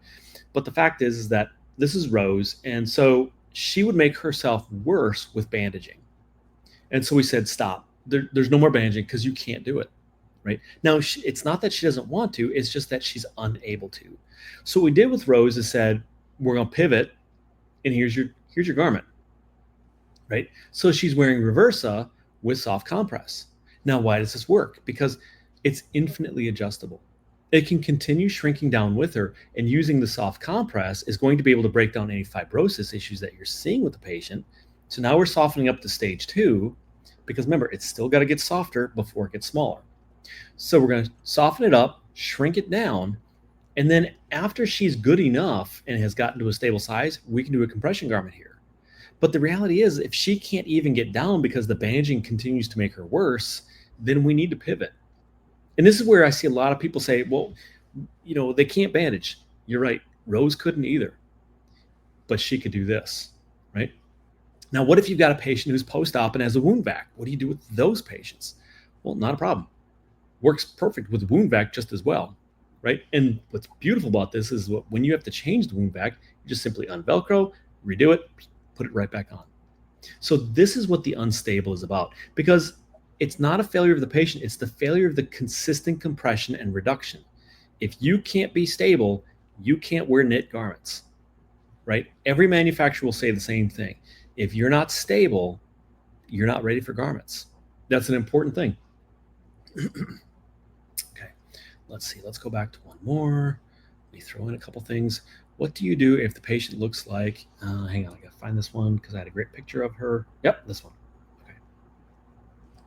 But the fact is that this is Rose. And so she would make herself worse with bandaging. And so we said, stop. There's no more bandaging because you can't do it. Right now, it's not that she doesn't want to, it's just that she's unable to. So what we did with Rose is said, we're going to pivot, and here's your garment, right? So she's wearing reversa with soft compress. Now, why does this work? Because it's infinitely adjustable. It can continue shrinking down with her, and using the soft compress is going to be able to break down any fibrosis issues that you're seeing with the patient. So now we're softening up to stage 2, because remember, it's still got to get softer before it gets smaller. So we're going to soften it up, shrink it down, and then after she's good enough and has gotten to a stable size, we can do a compression garment here. But the reality is, if she can't even get down because the bandaging continues to make her worse, then we need to pivot. And this is where I see a lot of people say, well, they can't bandage. You're right. Rose couldn't either, but she could do this, right? Now, what if you've got a patient who's post-op and has a wound vac? What do you do with those patients? Well, not a problem. Works perfect with wound vac just as well, right? And what's beautiful about this is when you have to change the wound vac, you just simply unvelcro, redo it, put it right back on. So this is what the unstable is about, because it's not a failure of the patient, it's the failure of the consistent compression and reduction. If you can't be stable, you can't wear knit garments, right? Every manufacturer will say the same thing. If you're not stable, you're not ready for garments. That's an important thing. Okay, let's see. Let's go back to one more. Let me throw in a couple things. What do you do if the patient looks like, hang on, I gotta find this one because I had a great picture of her. Yep, this one. Okay.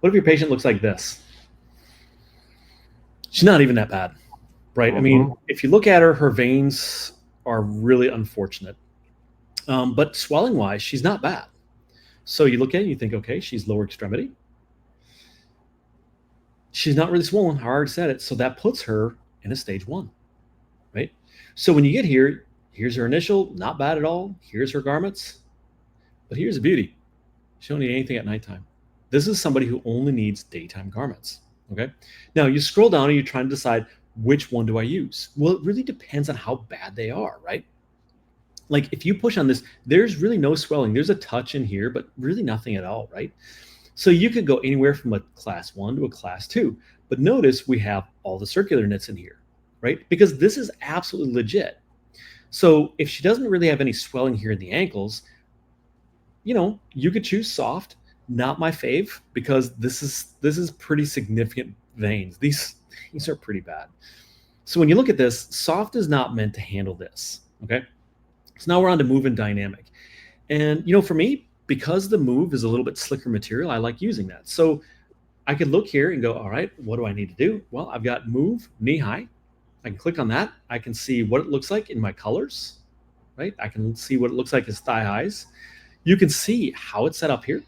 What if your patient looks like this? She's not even that bad, right? I mean, Mhm. if you look at her, her veins are really unfortunate. But swelling wise, she's not bad. So you look at it and you think, okay, she's lower extremity. She's not really swollen. I already said it. So that puts her in a stage 1, right? So when you get here, here's her initial, not bad at all. Here's her garments. But here's the beauty. She don't need anything at nighttime. This is somebody who only needs daytime garments. Okay. Now you scroll down and you're trying to decide which one do I use? Well, it really depends on how bad they are, right? Like if you push on this, there's really no swelling. There's a touch in here, but really nothing at all, right? So you could go anywhere from a class 1 to a class 2. But notice we have all the circular knits in here, right? Because this is absolutely legit. So if she doesn't really have any swelling here in the ankles, you could choose soft. Not my fave because this is pretty significant veins. These are pretty bad. So when you look at this, soft is not meant to handle this. Okay. So now we're on to move and dynamic. And for me, because the move is a little bit slicker material, I like using that. So I could look here and go, all right, what do I need to do? Well, I've got move knee high. I can click on that. I can see what it looks like in my colors, right? I can see what it looks like as thigh highs. You can see how it's set up here.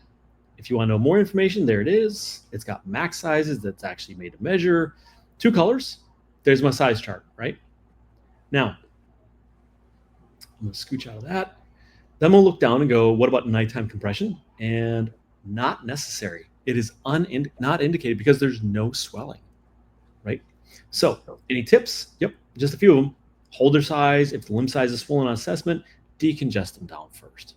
If you want to know more information, there it is. It's got max sizes that's actually made to measure. 2 colors. There's my size chart, right? Now, I'm going to scooch out of that. Then we'll look down and go, what about nighttime compression? And not necessary. It is not indicated because there's no swelling, right? So, any tips? Yep, just a few of them. Holder size, if the limb size is swollen on assessment, decongest them down first.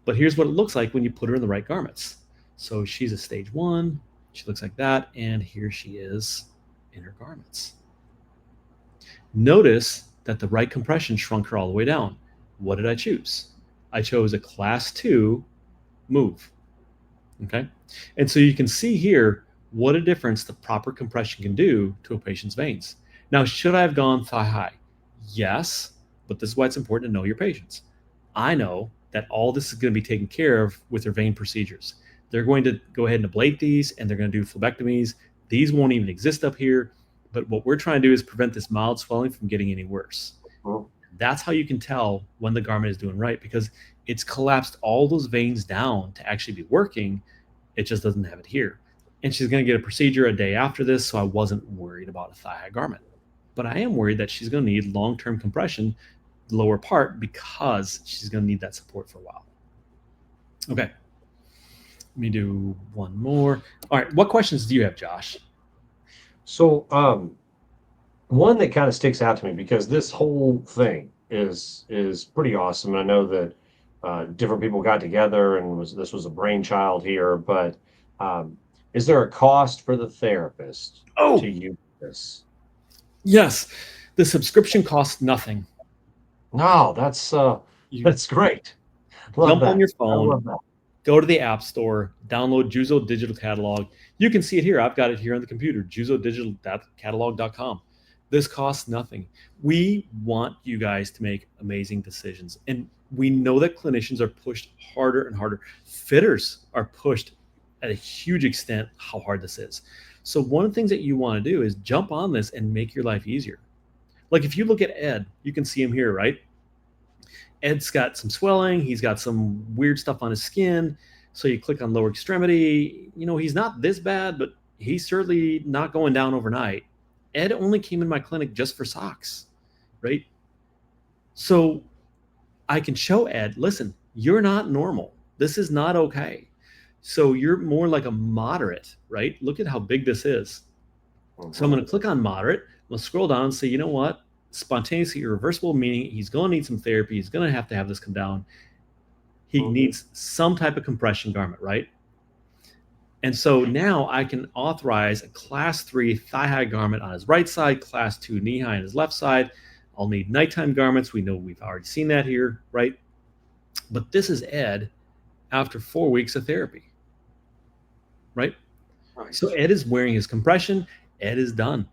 But here's what it looks like when you put her in the right garments. So she's a stage 1. She looks like that. And here she is in her garments. Notice that the right compression shrunk her all the way down. What did I choose? I chose a class 2 move. Okay. And so you can see here what a difference the proper compression can do to a patient's veins. Now, should I have gone thigh high? Yes, but this is why it's important to know your patients. I know that all this is going to be taken care of with their vein procedures. They're going to go ahead and ablate these and they're going to do phlebectomies. These won't even exist up here. But what we're trying to do is prevent this mild swelling from getting any worse. Mhm. That's how you can tell when the garment is doing right, because it's collapsed all those veins down to actually be working. It just doesn't have it here. And she's going to get a procedure a day after this, so I wasn't worried about a thigh high garment. But I am worried that she's going to need long term compression, lower part, because she's going to need that support for a while. Okay. Let me do one more. All right. What questions do you have, Josh? So, one that kind of sticks out to me because this whole thing is pretty awesome. And I know that different people got together and this was a brainchild here, but um, is there a cost for the therapist to Oh, use this? yes. The subscription costs nothing. No, You that's great. Love jump on that. your I phone, love that. go to the App Store, download Juzo Digital Catalog. You can see it here. I've got it here on the computer, juzodigitalcatalog.com. This costs nothing. We want you guys to make amazing decisions. And we know that clinicians are pushed harder and harder. Fitters are pushed at a huge extent how hard this is. So one of the things that you want to do is jump on this and make your life easier. Like if you look at Ed, you can see him here, right? Ed's got some swelling. He's got some weird stuff on his skin. So you click on lower extremity. He's not this bad, but he's certainly not going down overnight. Ed only came in my clinic just for socks, right? So I can show Ed, listen, you're not normal. This is not okay. So you're more like a moderate, right? Look at how big this is. So I'm Mhm. going to click on moderate. I'm going to scroll down and say, you know what? Spontaneously irreversible, meaning he's going to need some therapy. He's going to have this come down. He Mhm. needs some type of compression garment, right? And so now I can authorize a class 3 thigh high garment on his right side, class 2 knee high on his left side. I'll need nighttime garments. We know we've already seen that here, right? But this is Ed after 4 weeks of therapy, right? So Nice. Ed is wearing his compression. Ed is done,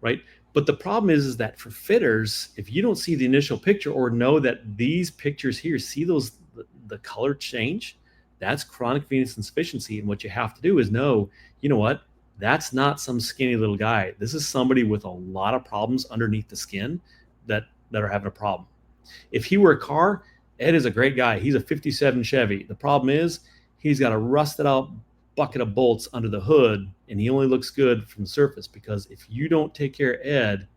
right? But the problem is that for fitters, if you don't see the initial picture or know that these pictures here, see the color change, that's chronic venous insufficiency. And what you have to do is know, you know what? That's not some skinny little guy. This is somebody with a lot of problems underneath the skin that are having a problem. If he were a car, Ed is a great guy. He's a 57 Chevy. The problem is he's got a rusted out bucket of bolts under the hood, and he only looks good from the surface because if you don't take care of Ed,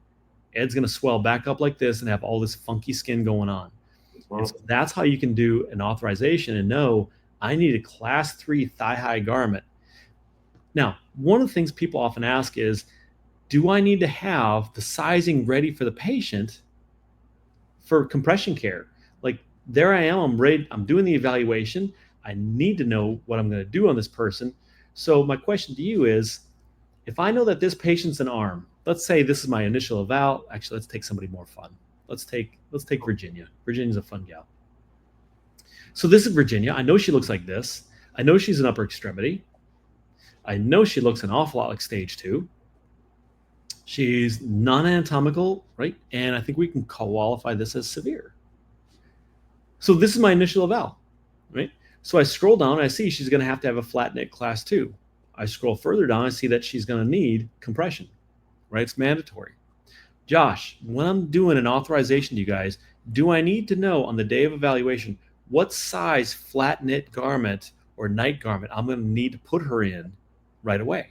Ed's going to swell back up like this and have all this funky skin going on. And Mhm. so that's how you can do an authorization and know I need a class 3 thigh high garment. Now, one of the things people often ask is, do I need to have the sizing ready for the patient for compression care? Like there I am, I'm ready, I'm doing the evaluation. I need to know what I'm going to do on this person. So my question to you is, if I know that this patient's an arm, let's say this is my initial eval. Actually, let's take somebody more fun. Let's take Virginia. Virginia's a fun gal. So this is Virginia. I know she looks like this. I know she's an upper extremity. I know she looks an awful lot like stage 2. She's non-anatomical, right? And I think we can qualify this as severe. So this is my initial eval, right? So I scroll down and I see she's going to have a flat knit class 2. I scroll further down, I see that she's going to need compression, right? It's mandatory. Josh, when I'm doing an authorization to you guys, do I need to know on the day of evaluation what size flat knit garment or night garment I'm going to need to put her in right away?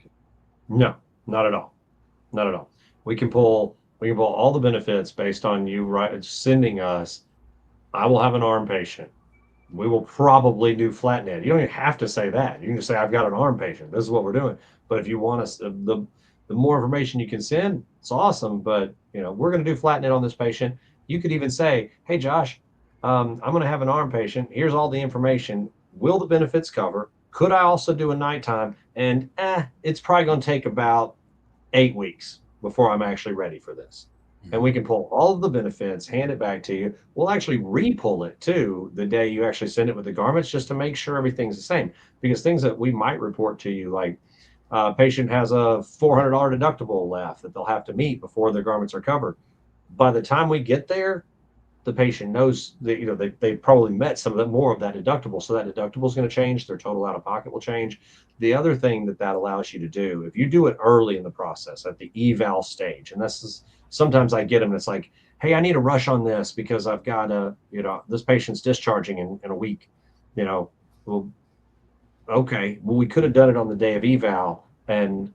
No, not at all. Not at all. We can pull all the benefits based on you sending us. I will have an arm patient. We will probably do flat net. You don't even have to say that. You can just say, I've got an arm patient. This is what we're doing. But if you want us, the more information you can send, it's awesome. But we're going to do flat net on this patient. You could even say, hey, Josh, I'm going to have an arm patient. Here's all the information. Will the benefits cover? Could I also do a nighttime? And it's probably going to take about 8 weeks before I'm actually ready for this. and Mhm. we can pull all of the benefits, hand it back to you. We'll actually re-pull it too the day you actually send it with the garments, just to make sure everything's the same. Because things that we might report to you, like patient has a $400 deductible left that they'll have to meet before their garments are covered. By the time we get there, the patient knows that they probably met some of the more of that deductible, so that deductible is going to change, their total out of pocket will change. The other thing that allows you to do, if you do it early in the process at the eval stage, and this is sometimes I get them, it's like, hey, I need a rush on this because I've got this patient's discharging in a week. Well, okay, well, we could have done it on the day of eval, and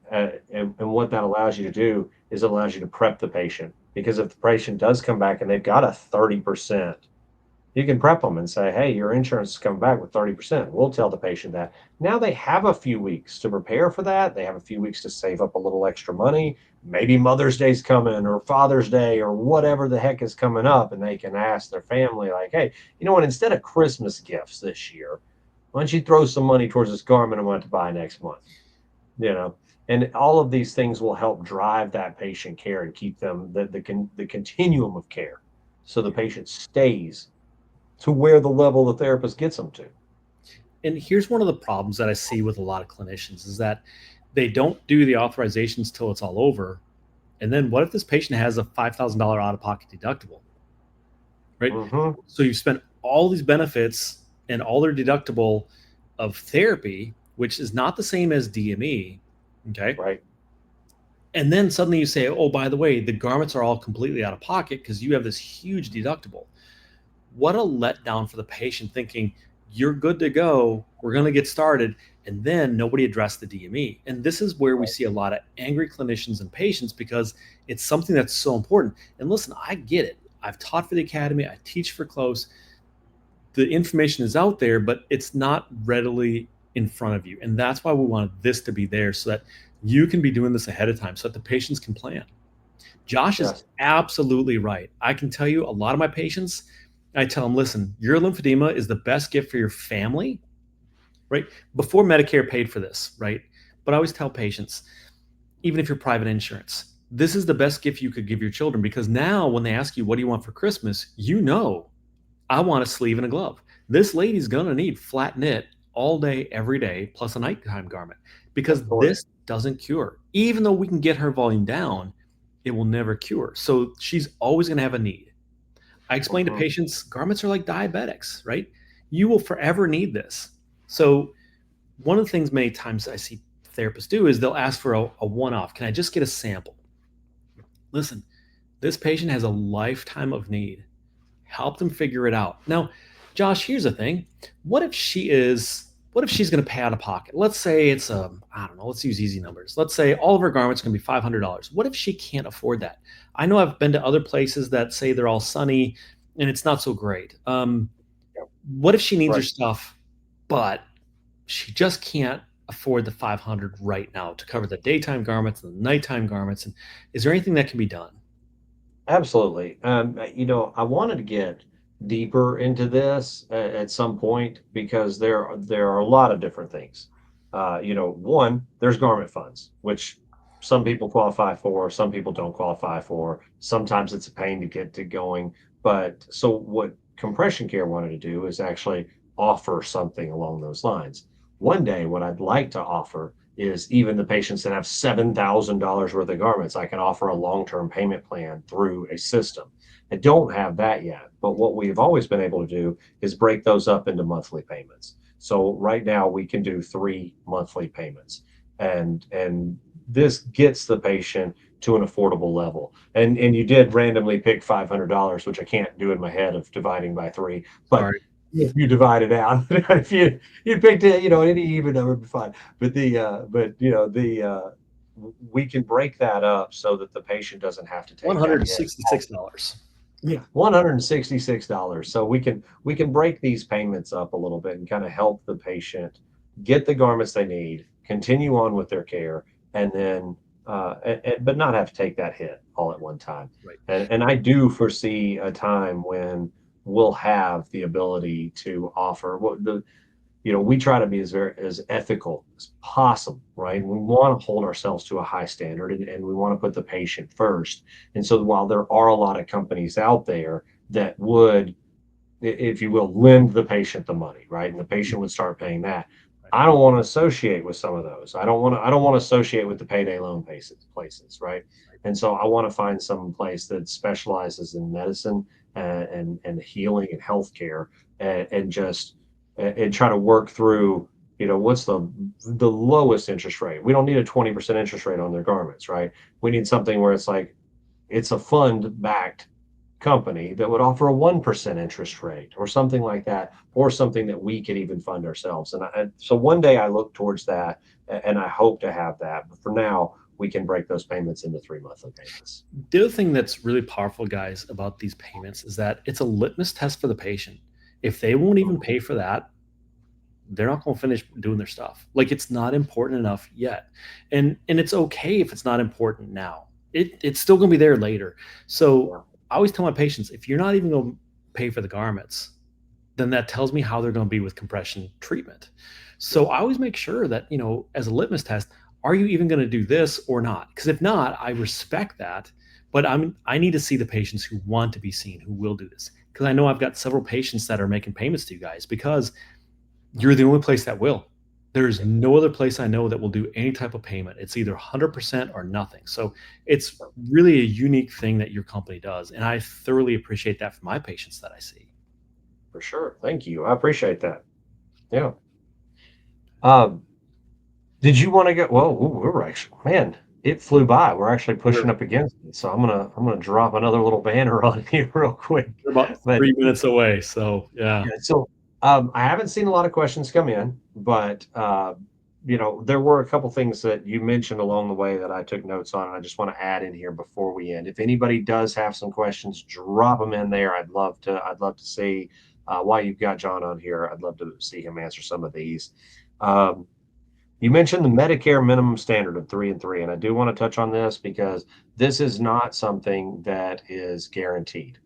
what that allows you to do is it allows you to prep the patient, because if the patient does come back and they've got a 30%, you can prep them and say, hey, your insurance is coming back with 30%. We'll tell the patient that. Now they have a few weeks to prepare for that. They have a few weeks to save up a little extra money. Maybe Mother's Day's coming, or Father's Day, or whatever the heck is coming up, and they can ask their family, like, hey, you know what, instead of Christmas gifts this year, why don't you throw some money towards this garment I want to buy next month? You know, and all of these things will help drive that patient care and keep them the continuum of care, so the patient stays to where the level the therapist gets them to. And here's one of the problems that I see with a lot of clinicians is that they don't do the authorizations till it's all over. And then what if this patient has a $5,000 out of pocket deductible, right? Mm-hmm. So you spent all these benefits and all their deductible of therapy, which is not the same as DME. Okay. Right. And then suddenly you say, oh, by the way, the garments are all completely out of pocket because you have this huge deductible. What a letdown for the patient, thinking you're good to go, we're going to get started, and then nobody addressed the DME. And this is where we Right. see a lot of angry clinicians and patients, because it's something that's so important. And listen, I get it. I've taught for the academy, I teach for close. The information is out there, but it's not readily in front of you. And that's why we wanted this to be there, so that you can be doing this ahead of time so that the patients can plan. Josh is Yes. absolutely right. I can tell you, a lot of my patients, I tell them, listen, your lymphedema is the best gift for your family, right? Before Medicare paid for this, right? But I always tell patients, even if you're private insurance, this is the best gift you could give your children, because now when they ask you, what do you want for Christmas? You know, I want a sleeve and a glove. This lady's going to need flat knit all day, every day, plus a nighttime garment, because Of course. this doesn't cure. Even though we can get her volume down, it will never cure. So she's always going to have a need. I explain to Mm-hmm. patients, garments are like diabetics, right? You will forever need this. So one of the things many times I see therapists do is they'll ask for a one-off. Can I just get a sample? Listen, this patient has a lifetime of need. Help them figure it out. Now, Josh, here's the thing. What if she's going to pay out of pocket? Let's say it's I don't know, let's use easy numbers. Let's say all of her garments are going to be $500. What if she can't afford that? I know I've been to other places that say they're all sunny and it's not so great. Yep. What if she needs her Right. stuff, but she just can't afford the 500 right now to cover the daytime garments and the nighttime garments? And is there anything that can be done? Absolutely. I wanted to get deeper into this at some point, because there are a lot of different things. One, there's garment funds, which some people qualify for, some people don't qualify for. Sometimes it's a pain to get to going. But so what Compression Care wanted to do is actually offer something along those lines. One day, what I'd like to offer is, even the patients that have $7,000 worth of garments, I can offer a long-term payment plan through a system. I don't have that yet, but what we've always been able to do is break those up into monthly payments. So right now we can do 3 monthly payments, and this gets the patient to an affordable level. And you did randomly pick $500, which I can't do in my head of dividing by three, but Sorry. if you divide it out, if you picked it, any even number would be fine. But we can break that up so that the patient doesn't have to take that hit. $166. Yeah, $166. So we can break these payments up a little bit and kind of help the patient get the garments they need, continue on with their care, and then but not have to take that hit all at one time. Right. And I do foresee a time when we'll have the ability to offer what the we try to be as ethical as possible, right? We want to hold ourselves to a high standard, and we want to put the patient first. And so while there are a lot of companies out there that would, if you will, lend the patient the money, right? And the patient would start paying that. Right. I don't want to associate with some of those. I don't want to associate with the payday loan places, right? And so I want to find some place that specializes in medicine and healing and healthcare, and just and try to work through, what's the lowest interest rate. We don't need a 20% interest rate on their garments, right? We need something where it's like it's a fund backed company that would offer a 1% interest rate or something like that, or something that we could even fund ourselves. So one day I look towards that, and I hope to have that. But for now, we can break those payments into 3 monthly payments. The other thing that's really powerful, guys, about these payments is that it's a litmus test for the patient. If they won't even pay for that, they're not going to finish doing their stuff. Like, it's not important enough yet, and it's okay if it's not important now. It's still going to be there later. So Yeah. I always tell my patients, if you're not even going to pay for the garments, then that tells me how they're going to be with compression treatment. So I always make sure that, as a litmus test, are you even going to do this or not? Because if not, I respect that, but I need to see the patients who want to be seen, who will do this. Because I know I've got several patients that are making payments to you guys because you're the only place that will. There's no other place I know that will do any type of payment. It's either 100% or nothing. So it's really a unique thing that your company does. And I thoroughly appreciate that for my patients that I see. For sure. Thank you. I appreciate that. Yeah. Um, did you want to go? Well, we're actually, man, it flew by. We're actually We're, pushing up against it. So I'm gonna drop another little banner on here real quick. we're about But 3 minutes away. So yeah. yeah, so I haven't seen a lot of questions come in, but there were a couple things that you mentioned along the way that I took notes on, and I just want to add in here before we end. If anybody does have some questions, drop them in there. I'd love to see, while you've got John on here, I'd love to see him answer some of these. Um, you mentioned the Medicare minimum standard of 3 and 3, and I do want to touch on this because this is not something that is guaranteed.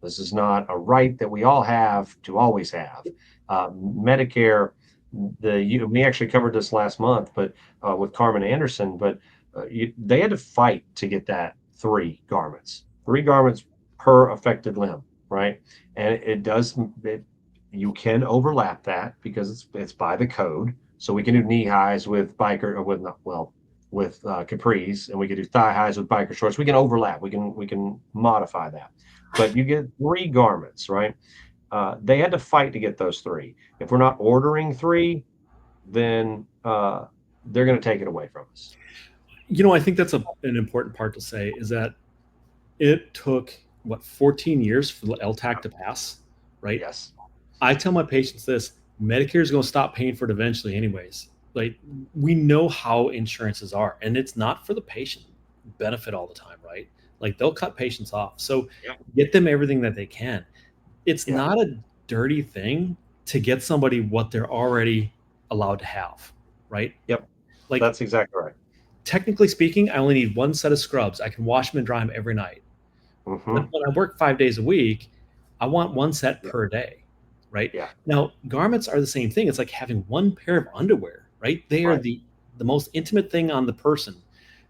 This is not a right that we all have to always have. Medicare, we actually covered this last month, but with Carmen Anderson, but they had to fight to get that 3 garments per affected limb, right? And you can overlap that because it's by the code. So we can do knee highs with biker, or with not well with capris, and we can do thigh highs with biker shorts. We can overlap. We can modify that, but you get 3 garments, right? They had to fight to get those 3. If we're not ordering 3, then they're going to take it away from us. I think that's an important part to say is that it took, what, 14 years for the LTAC to pass, right? Yes. I tell my patients this: Medicare is going to stop paying for it eventually, anyways. Like, we know how insurances are, and it's not for the patient benefit all the time, right? Like, they'll cut patients off. So Yeah. get them everything that they can. It's Yeah. not a dirty thing to get somebody what they're already allowed to have, right? Yep. Like, That's exactly right. technically speaking, I only need one set of scrubs. I can wash them and dry them every night. But Mm-hmm. when I work 5 days a week, I want one set Yeah. per day, right? Yeah. Now, garments are the same thing. It's like having one pair of underwear, right? They are Right. the most intimate thing on the person.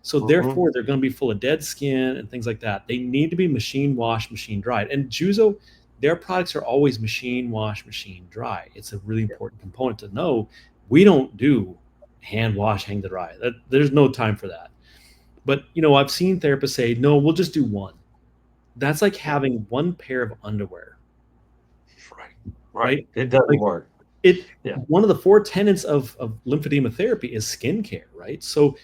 So Mm-hmm. therefore, they're going to be full of dead skin and things like that. They need to be machine washed, machine dried. And Juzo, their products are always machine wash, machine dry. It's a really Yeah. important component to know. We don't do hand wash, hang to dry. There's no time for that. But I've seen therapists say, no, we'll just do one. That's like Yeah. having one pair of underwear, Right. Right. right? It doesn't Like, work. it Yeah. one of the 4 tenets of lymphedema therapy is skincare, right? So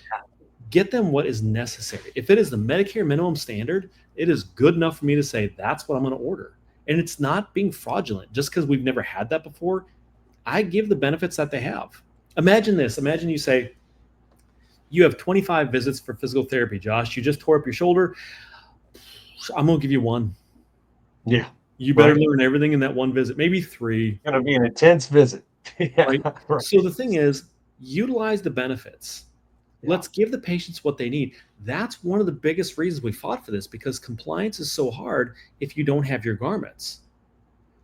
get them what is necessary. If it is the Medicare minimum standard, it is good enough for me to say that's what I'm going to order. And it's not being fraudulent just because we've never had that before. I give the benefits that they have. Imagine this. Imagine you say, you have 25 visits for physical therapy, Josh. You just tore up your shoulder. I'm going to give you one. Yeah. You better Right. learn everything in that one visit, maybe 3, Going to be an intense visit. Yeah. right? Right. So the thing is, utilize the benefits. Yeah. Let's give the patients what they need. That's one of the biggest reasons we fought for this, because compliance is so hard if you don't have your garments.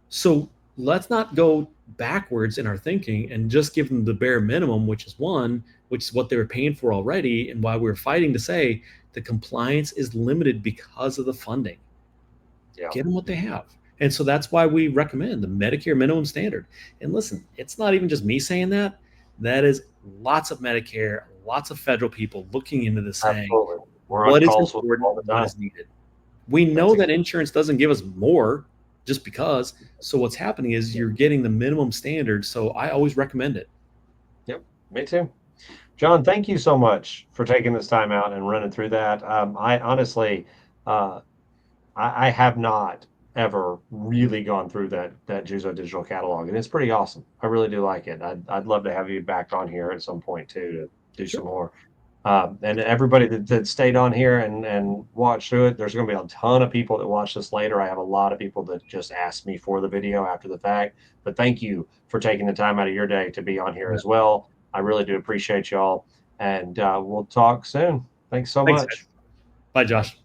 So let's not go backwards in our thinking and just give them the bare minimum, which is one, which is what they were paying for already, and why we're fighting to say the compliance is limited because of the funding. Yeah, Get them what they have. And so that's why we recommend the Medicare minimum standard. And listen, it's not even just me saying that. That is lots of Medicare, lots of federal people looking into this saying, absolutely. We're on what is calls with them important, all the what time. is needed. We That's know that insurance doesn't give us more just because. So what's happening is you're getting the minimum standard. So I always recommend it. yep, me too. John, thank you so much for taking this time out and running through that. I honestly, uh, I have not ever really gone through that Juzo digital catalog, and it's pretty awesome. I really do like it. I'd love to have you back on here at some point too to do some Sure. more. And everybody that stayed on here and watched through it, there's going to be a ton of people that watch this later. I have a lot of people that just ask me for the video after the fact. But thank you for taking the time out of your day to be on here Yeah. as well. I really do appreciate y'all. And we'll talk soon. Thanks so Thanks, guys. much. Bye, Josh.